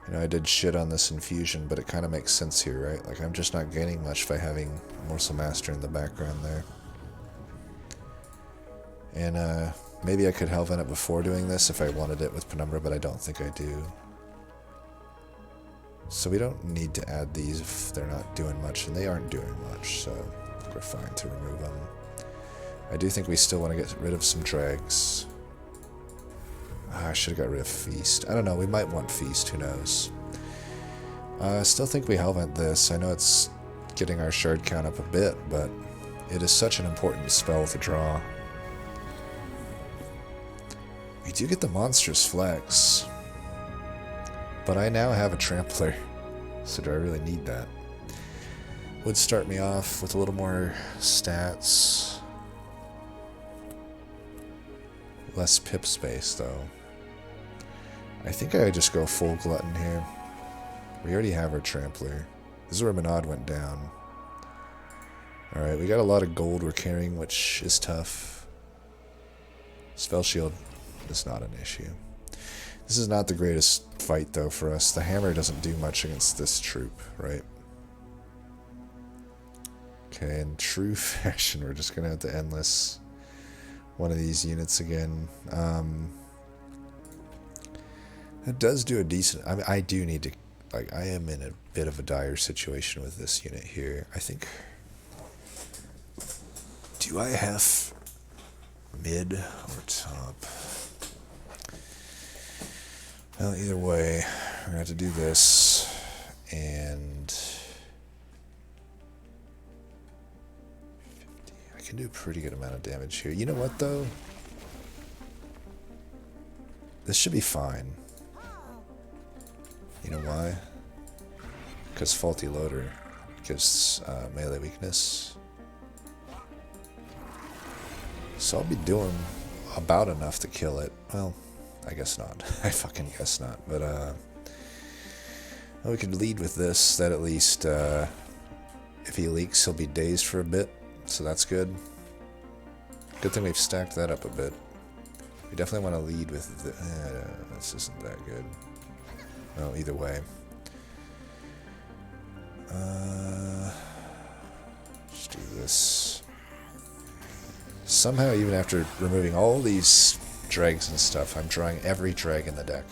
You know, I did shit on this infusion, but it kind of makes sense here, right? Like, I'm just not gaining much by having Morsel Master in the background there. And, maybe I could Helven it before doing this if I wanted it with Penumbra, but I don't think I do. So we don't need to add these if they're not doing much, and they aren't doing much, so we're fine to remove them. I do think we still want to get rid of some dregs. I should have got rid of Feast. I don't know, we might want Feast, who knows. I still think we Helvent this. I know it's getting our shard count up a bit, but it is such an important spell to draw. We do get the monstrous flex. But I now have a Trampler, so do I really need that? Would start me off with a little more stats. Less pip space, though. I think I would just go full Glutton here. We already have our Trampler. This is where Manad went down. Alright, we got a lot of gold we're carrying, which is tough. Spell Shield is not an issue. This is not the greatest fight, though, for us. The hammer doesn't do much against this troop, right? Okay, in true fashion, we're just going to have to endless one of these units again. It does do a decent... I mean, I do need to... Like, I am in a bit of a dire situation with this unit here. I think... Do I have mid or top? Well, either way, we're going to have to do this, and I can do a pretty good amount of damage here. You know what, though? This should be fine. You know why? Because Faulty Loader gives melee weakness. So I'll be doing about enough to kill it. Well... I guess not. I fucking guess not. But, well, we could lead with this. That at least, if he leaks, he'll be dazed for a bit. So that's good. Good thing we've stacked that up a bit. We definitely want to lead with the... this isn't that good. Well, either way. Let's do this. Somehow, even after removing all these... dregs and stuff, I'm drawing every dreg in the deck.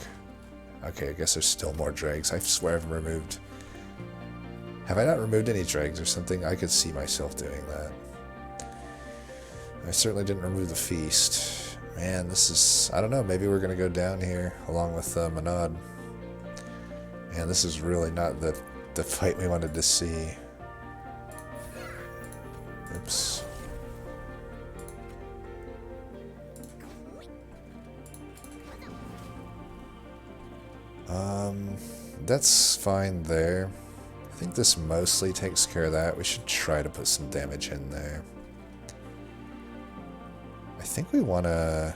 Okay, I guess there's still more dregs. I swear I've removed... Have I not removed any dregs or something? I could see myself doing that. I certainly didn't remove the Feast. Man, this is... I don't know, maybe we're going to go down here along with Manad. Man, this is really not the fight we wanted to see. Oops. That's fine there. I think this mostly takes care of that. We should try to put some damage in there. I think we want to...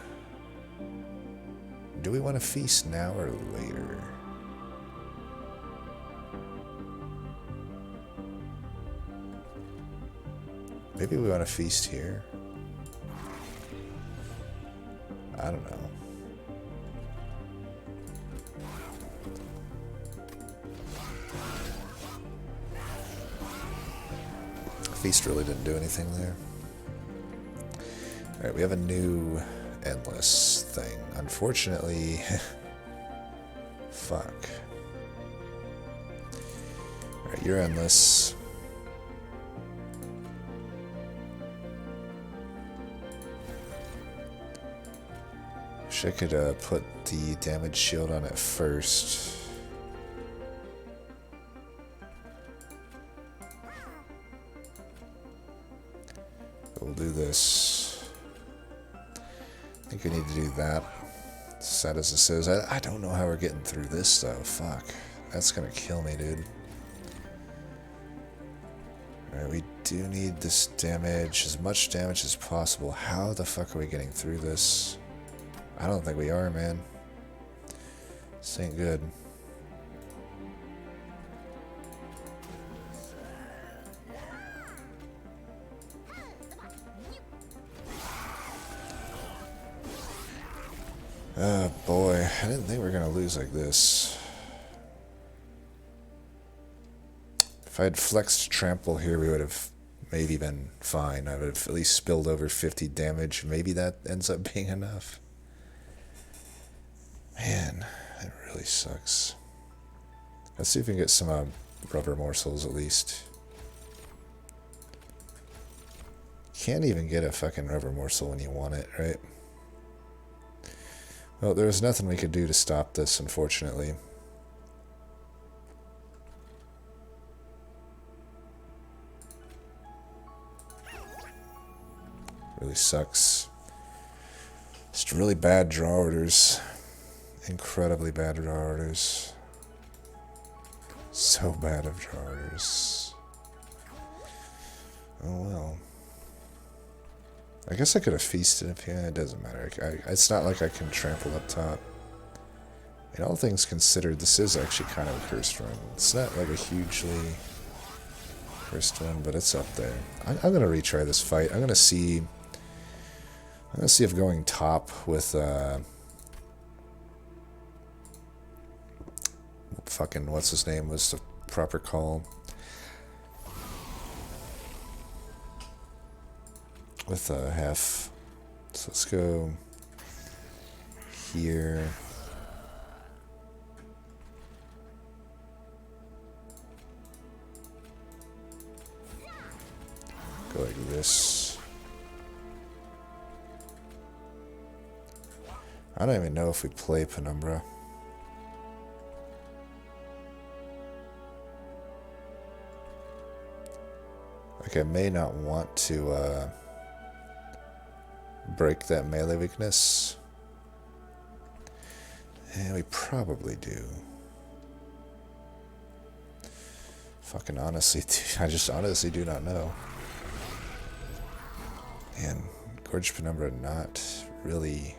Do we want to feast now or later? Maybe we want to feast here. I don't know. Feast really didn't do anything there. Alright, we have a new endless thing. Unfortunately... fuck. Alright, you're endless. Wish I could put the damage shield on it first. We'll do this. I think we need to do that. Sad as this is. I don't know how we're getting through this though. Fuck. That's gonna kill me, dude. Alright, we do need this damage. As much damage as possible. How the fuck are we getting through this? I don't think we are, man. This ain't good. Oh boy, I didn't think we were gonna lose like this. If I had flexed trample here, we would have maybe been fine. I would have at least spilled over 50 damage. Maybe that ends up being enough. Man, it really sucks. Let's see if we can get some rubber morsels at least. Can't even get a fucking rubber morsel when you want it, right? Well, there was nothing we could do to stop this, unfortunately. Really sucks. Just really bad draw orders. Incredibly bad draw orders. So bad of draw orders. Oh well. I guess I could have feasted if yeah, it doesn't matter. It's not like I can trample up top. In all things considered, this is actually kind of a cursed run. It's not like a hugely cursed one, but it's up there. I'm gonna retry this fight. I'm gonna see if going top with fucking what's his name was the proper call. With a half. So let's go here. Go like this. I don't even know if we play Penumbra. Like I may not want to break that melee weakness. And we probably do. Fucking honestly, I just honestly do not know. And Gorge Penumbra not really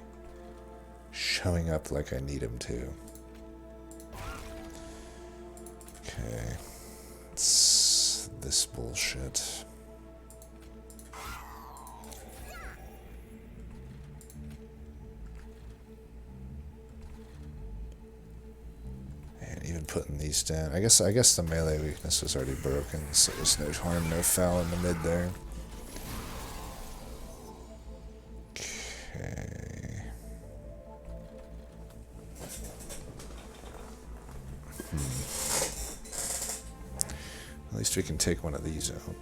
showing up like I need him to. Okay. It's this bullshit. Even putting these down. I guess the melee weakness was already broken, so there's no harm, no foul in the mid there. Okay. At least we can take one of these out.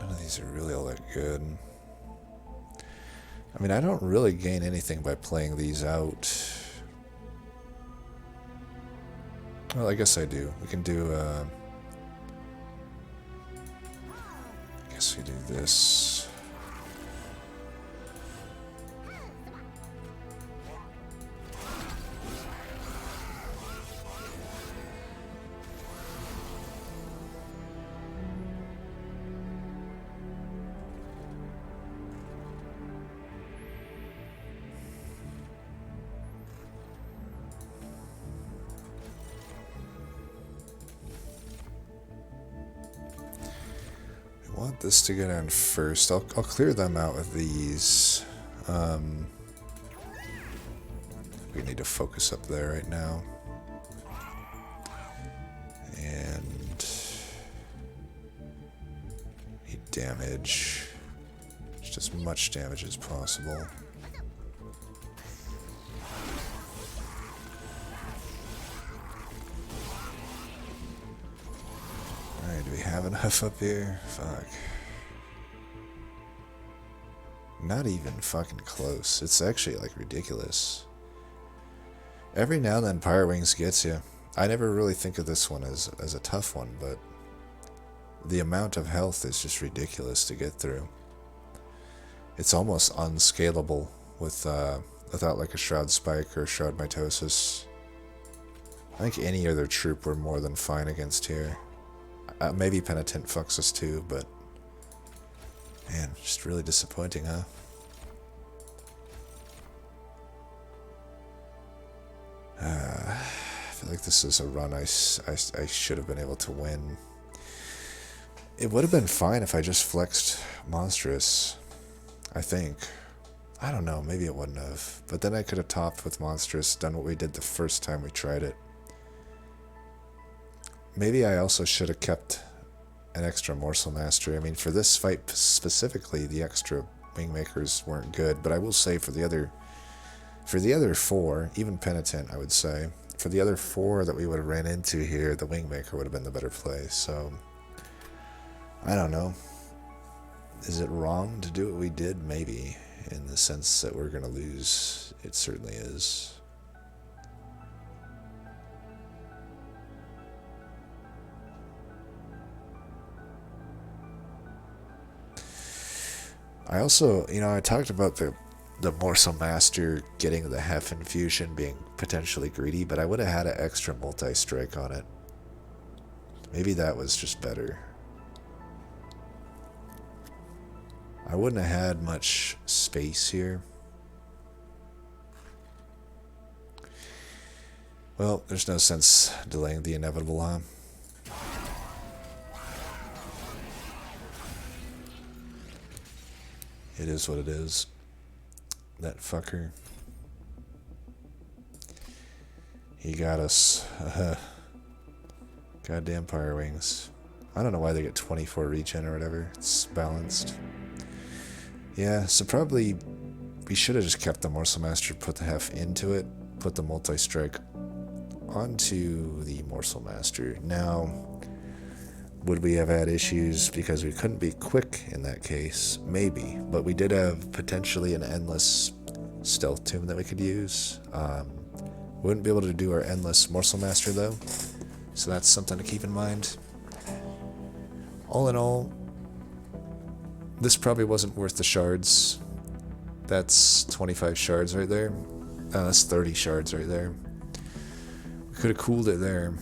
None of these are really all that good. I mean, I don't really gain anything by playing these out. Well, I guess I do. We can do, I guess we do this. I want this to go down first. I'll clear them out with these. We need to focus up there right now. And need damage. Just as much damage as possible. Alright, do we have enough up here? Fuck. Not even fucking close. It's actually like ridiculous. Every now and then Pyre Wings gets you. I never really think of this one as a tough one, but the amount of health is just ridiculous to get through. It's almost unscalable with without like a Shroud Spike or a Shroud Mitosis. I think any other troop we're more than fine against here. Maybe Penitent fucks us too, but man, just really disappointing, huh? I feel like this is a run I should have been able to win. It would have been fine if I just flexed Monstrous, I think. I don't know, maybe it wouldn't have. But then I could have topped with Monstrous, done what we did the first time we tried it. Maybe I also should have kept an extra Morsel Mastery. I mean, for this fight specifically, the extra Wingmakers weren't good, but I will say for the other four, even Penitent, I would say, for the other four that we would have ran into here, the Wingmaker would have been the better play. So, I don't know. Is it wrong to do what we did? Maybe. In the sense that we're going to lose, it certainly is. I also, I talked about the Morsel Master getting the Hef Infusion being potentially greedy, but I would have had an extra multi-strike on it. Maybe that was just better. I wouldn't have had much space here. Well, there's no sense delaying the inevitable, huh? It is what it is. That fucker. He got us. Goddamn Pyre Wings. I don't know why they get 24 regen or whatever. It's balanced. Yeah, so probably we should have just kept the Morsel Master, put the Hef into it, put the multi-strike onto the Morsel Master. Now, would we have had issues because we couldn't be quick in that case? Maybe, but we did have potentially an endless stealth tomb that we could use. We wouldn't be able to do our endless Morsel Master though, so that's something to keep in mind. All in all, this probably wasn't worth the shards. That's 25 shards right there. That's 30 shards right there. We could have cooled it there.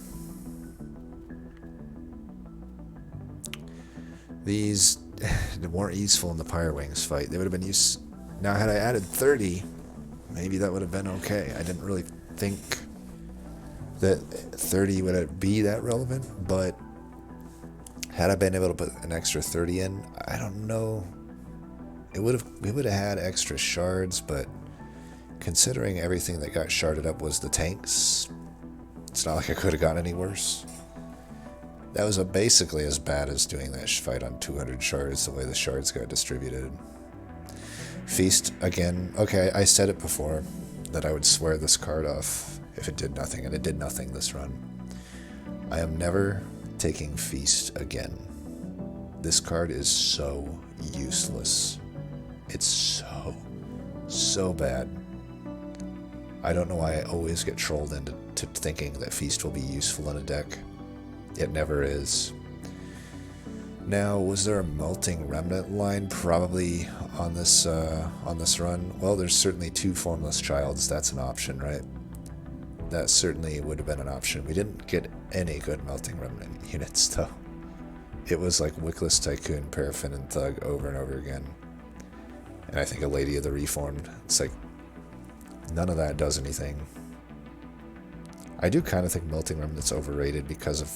These weren't useful in the Pyre Wings fight. They would have been used. Now, had I added 30, maybe that would have been okay. I didn't really think that 30 would be that relevant, but had I been able to put an extra 30 in, I don't know. We would have had extra shards, but considering everything that got sharded up was the tanks, it's not like I could have gotten any worse. That was basically as bad as doing that fight on 200 shards, the way the shards got distributed. Feast, again, okay, I said it before, that I would swear this card off if it did nothing, and it did nothing this run. I am never taking Feast again. This card is so useless. It's so bad. I don't know why I always get trolled into thinking that Feast will be useful in a deck. It never is. Now, was there a Melting Remnant line probably on this run? Well, there's certainly 2 Formless Childs. That's an option, right? That certainly would have been an option. We didn't get any good Melting Remnant units, though. It was like Wickless Tycoon, Paraffin, and Thug over and over again. And I think a Lady of the Reformed. It's like, none of that does anything. I do kind of think Melting Remnant's overrated because of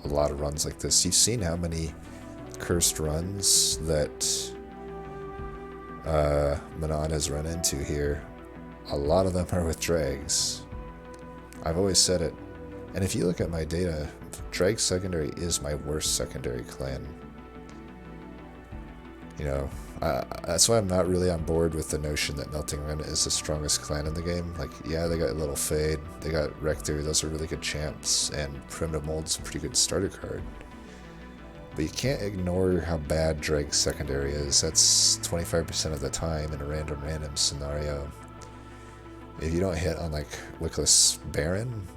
a lot of runs like this. You've seen how many cursed runs that Manon has run into here. A lot of them are with drags. I've always said it. And if you look at my data Drag secondary is my worst secondary clan. You know, that's why I'm not really on board with the notion that Melting Ren is the strongest clan in the game. Like, yeah, they got Little Fade, they got Rector, those are really good champs, and Primitive Mold's a pretty good starter card. But you can't ignore how bad Drag secondary is. That's 25% of the time in a random scenario. If you don't hit on, like, Wickless Baron,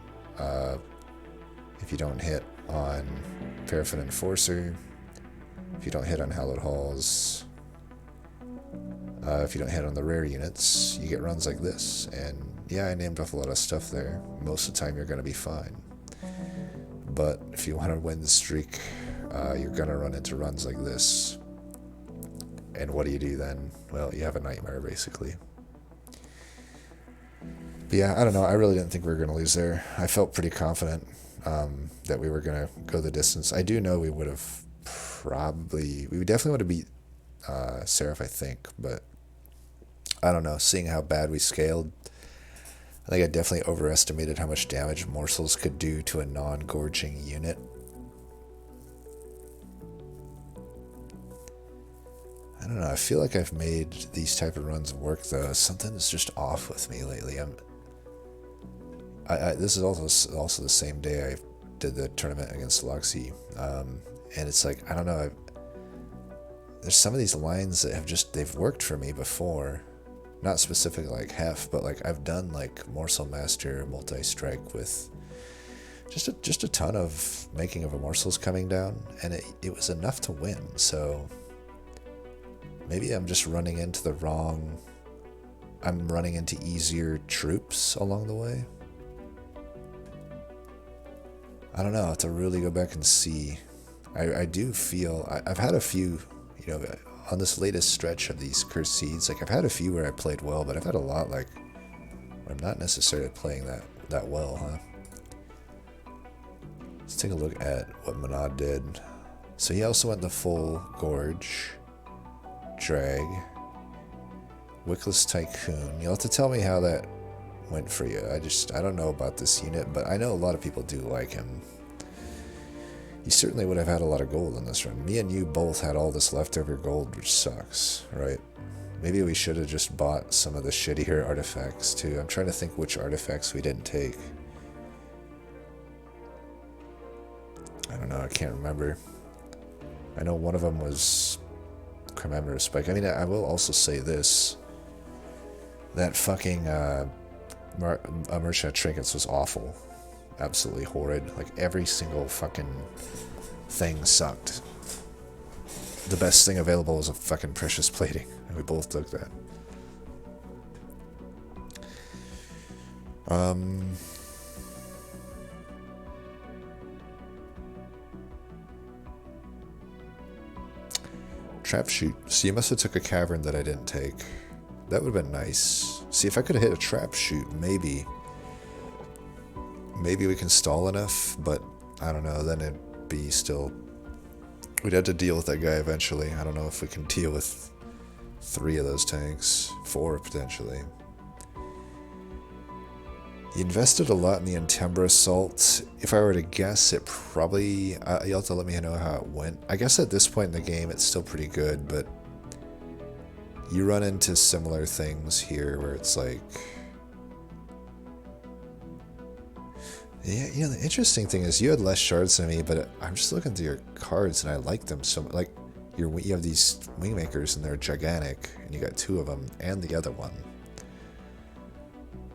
if you don't hit on Paraffin Enforcer, if you don't hit on Hallowed Halls, if you don't hit on the rare units, you get runs like this. And yeah, I named off a lot of stuff there. Most of the time you're going to be fine. But if you want to win the streak, you're going to run into runs like this. And what do you do then? Well, you have a nightmare, basically. But yeah, I don't know. I really didn't think we were going to lose there. I felt pretty confident that we were going to go the distance. I do know we would have we definitely would have beat Seraph, I think, but I don't know. Seeing how bad we scaled, I think I definitely overestimated how much damage Morsels could do to a non-gorging unit. I don't know. I feel like I've made these type of runs work, though. Something's just off with me lately. This is also the same day I did the tournament against Loxy. And it's like, I don't know, there's some of these lines that they've worked for me before. Not specifically like Hef, but like I've done like Morsel Master multi-strike with just a ton of making of a Morsels coming down, and it was enough to win. So maybe I'm just running into I'm running into easier troops along the way. I don't know, I have to really go back and see. I do feel, I've had a few, you know, on this latest stretch of these Cursed Seeds, like I've had a few where I played well, but I've had a lot like where I'm not necessarily playing that well, huh? Let's take a look at what Monad did. So he also went the full Gorge, Drag, Wickless Tycoon. You'll have to tell me how that went for you. I don't know about this unit, but I know a lot of people do like him. You certainly would have had a lot of gold in this run. Me and you both had all this leftover gold, which sucks, right? Maybe we should have just bought some of the shittier artifacts, too. I'm trying to think which artifacts we didn't take. I don't know, I can't remember. I know one of them was Commemorative Spike. I mean, I will also say this. That fucking Merchant of Trinkets was awful. Absolutely horrid. Like, every single fucking thing sucked. The best thing available was a fucking Precious Plating, and we both took that. Trap shoot. So you must have took a cavern that I didn't take. That would have been nice. See, if I could have hit a trap shoot, maybe we can stall enough, but I don't know, then it'd be still... We'd have to deal with that guy eventually. I don't know if we can deal with 3 of those tanks. 4, potentially. You invested a lot in the Intembra Assault. If I were to guess, it probably... you'll have to let me know how it went. I guess at this point in the game, it's still pretty good, but... You run into similar things here where it's like... Yeah, you know, the interesting thing is you had less shards than me, but I'm just looking through your cards and I like them so much. Like, you have these Wingmakers and they're gigantic, and you got 2 of them and the other one.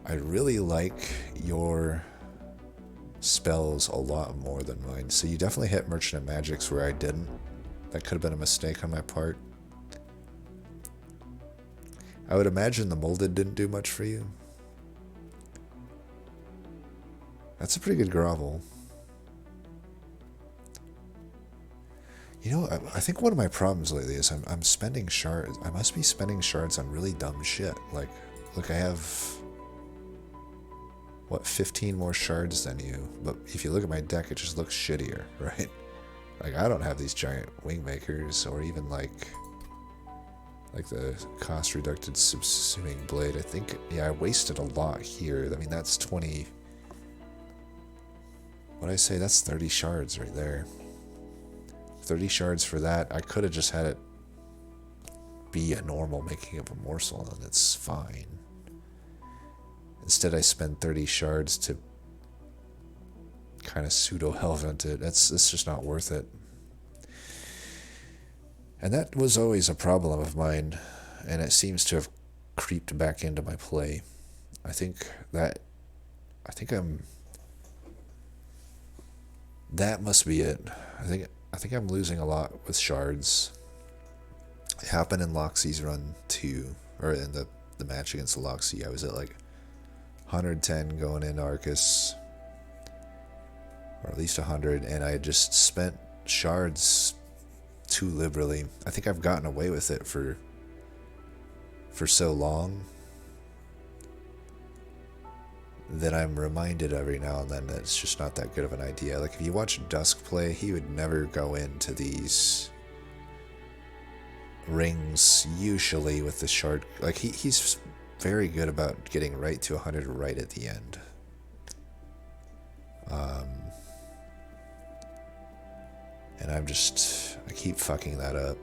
I really like your spells a lot more than mine. So you definitely hit Merchant of Magics where I didn't. That could have been a mistake on my part. I would imagine the Molded didn't do much for you. That's a pretty good grovel. You know, I think one of my problems lately is I'm spending shards. I must be spending shards on really dumb shit. Like, look, I have, what, 15 more shards than you. But if you look at my deck, it just looks shittier, right? Like, I don't have these giant Wingmakers, or even like the cost-reducted Subsuming Blade. I think, yeah, I wasted a lot here. I mean, that's 20... What'd I say? That's 30 shards right there. 30 shards for that. I could have just had it be a normal making of a morsel, and it's fine. Instead, I spend 30 shards to kind of pseudo-hellvent it. It's just not worth it. And that was always a problem of mine, and it seems to have creeped back into my play. I think I'm... That must be it. I think I'm losing a lot with shards. It happened in Loxy's run too, or in the match against Loxy. I was at like 110 going into Arcus, or at least 100, and I just spent shards too liberally. I think I've gotten away with it for so long that I'm reminded every now and then that it's just not that good of an idea. Like if you watch Dusk play, he would never go into these rings usually with the shard. Like he's very good about getting right to 100 right at the end. And I keep fucking that up.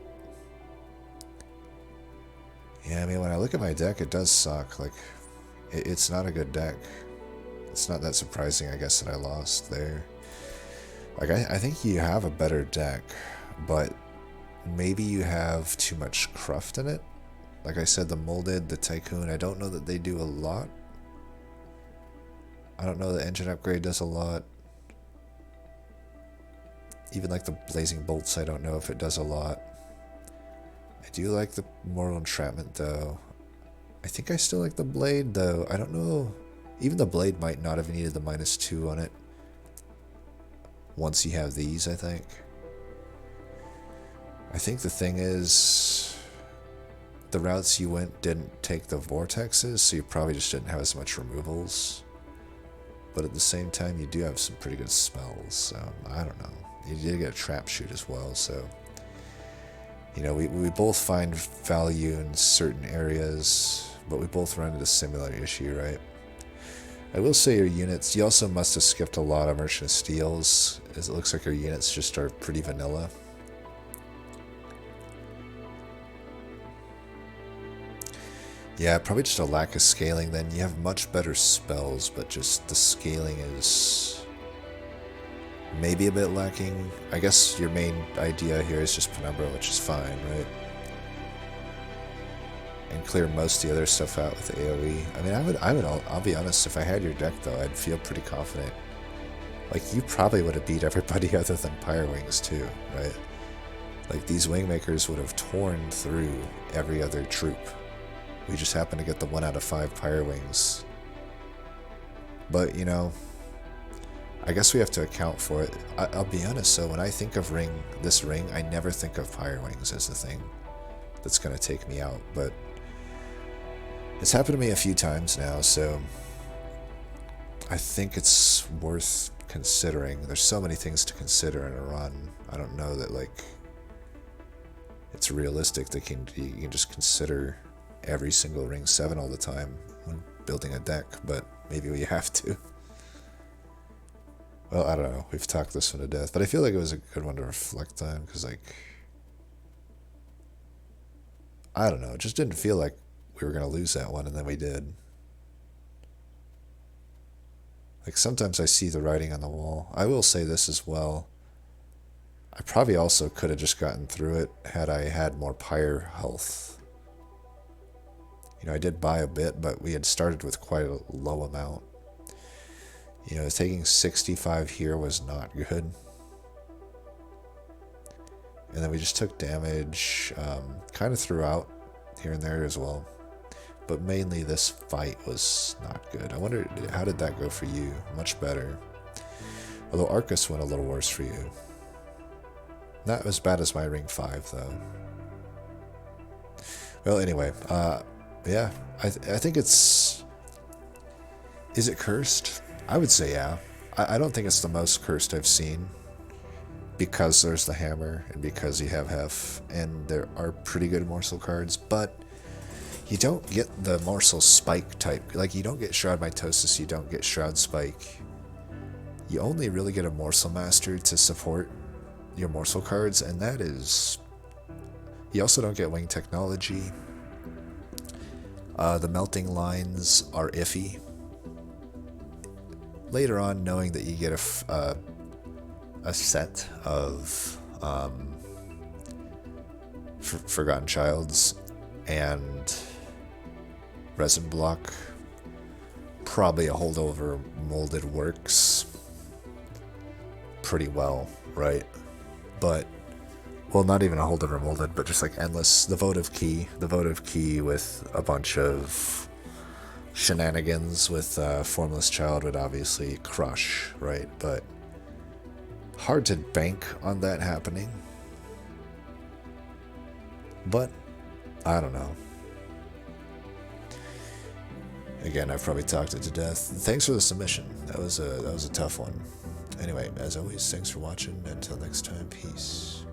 Yeah, I mean, when I look at my deck, it does suck. Like, it's not a good deck. It's not that surprising, I guess, that I lost there. Like, I think you have a better deck, but maybe you have too much cruft in it. Like I said, the Molded, the Tycoon, I don't know that they do a lot. I don't know the engine upgrade does a lot. Even like the Blazing Bolts, I don't know if it does a lot. I do like the Mortal Entrapment, though. I think I still like the Blade, though. I don't know. Even the Blade might not have needed the -2 on it. Once you have these, I think. I think the thing is, the routes you went didn't take the vortexes, so you probably just didn't have as much removals. But at the same time, you do have some pretty good spells, so I don't know. You did get a trap shoot as well, so... You know, we both find value in certain areas, but we both run into a similar issue, right? I will say your units, you also must have skipped a lot of Merchant of Steels, as it looks like your units just are pretty vanilla. Yeah, probably just a lack of scaling then. You have much better spells, but just the scaling is maybe a bit lacking. I guess your main idea here is just Penumbra, which is fine, right? And clear most of the other stuff out with the AoE. I mean, I'll be honest, if I had your deck though, I'd feel pretty confident. Like, you probably would have beat everybody other than Pyrewings too, right? Like, these Wingmakers would have torn through every other troop. We just happened to get the 1 out of 5 Pyrewings. But, you know, I guess we have to account for it. I'll be honest, so when I think of this ring, I never think of Pyrewings as the thing that's going to take me out. But it's happened to me a few times now, so I think it's worth considering. There's so many things to consider in a run. I don't know that, like, it's realistic that you can just consider every single ring 7 all the time when building a deck, but maybe we have to. Well, I don't know. We've talked this one to death, but I feel like it was a good one to reflect on, because, like, I don't know. It just didn't feel like we were going to lose that one, and then we did. Like, sometimes I see the writing on the wall. I will say this as well. I probably also could have just gotten through it had I had more Pyre health. You know, I did buy a bit, but we had started with quite a low amount. You know, taking 65 here was not good. And then we just took damage kind of throughout here and there as well. But mainly this fight was not good. I wonder, how did that go for you? Much better. Although Arcus went a little worse for you. Not as bad as my Ring 5, though. Well, anyway, yeah, I think it's... Is it cursed? I would say yeah. I don't think it's the most cursed I've seen, because there's the hammer, and because you have Hef, and there are pretty good morsel cards, but you don't get the morsel spike type. Like, you don't get Shroud Mitosis, you don't get Shroud Spike. you only really get a Morsel Master to support your Morsel cards, and that is... You also don't get Wing Technology. The melting lines are iffy. Later on, knowing that you get a set of Forgotten Childs and Resin Block, probably a holdover molded works pretty well, right? But, well, not even a holdover molded, but just like endless, the votive key with a bunch of shenanigans with Formless Child would obviously crush, right? But hard to bank on that happening. But I don't know. Again, I've probably talked it to death. Thanks for the submission. That was a tough one. Anyway, as always, thanks for watching. Until next time, peace.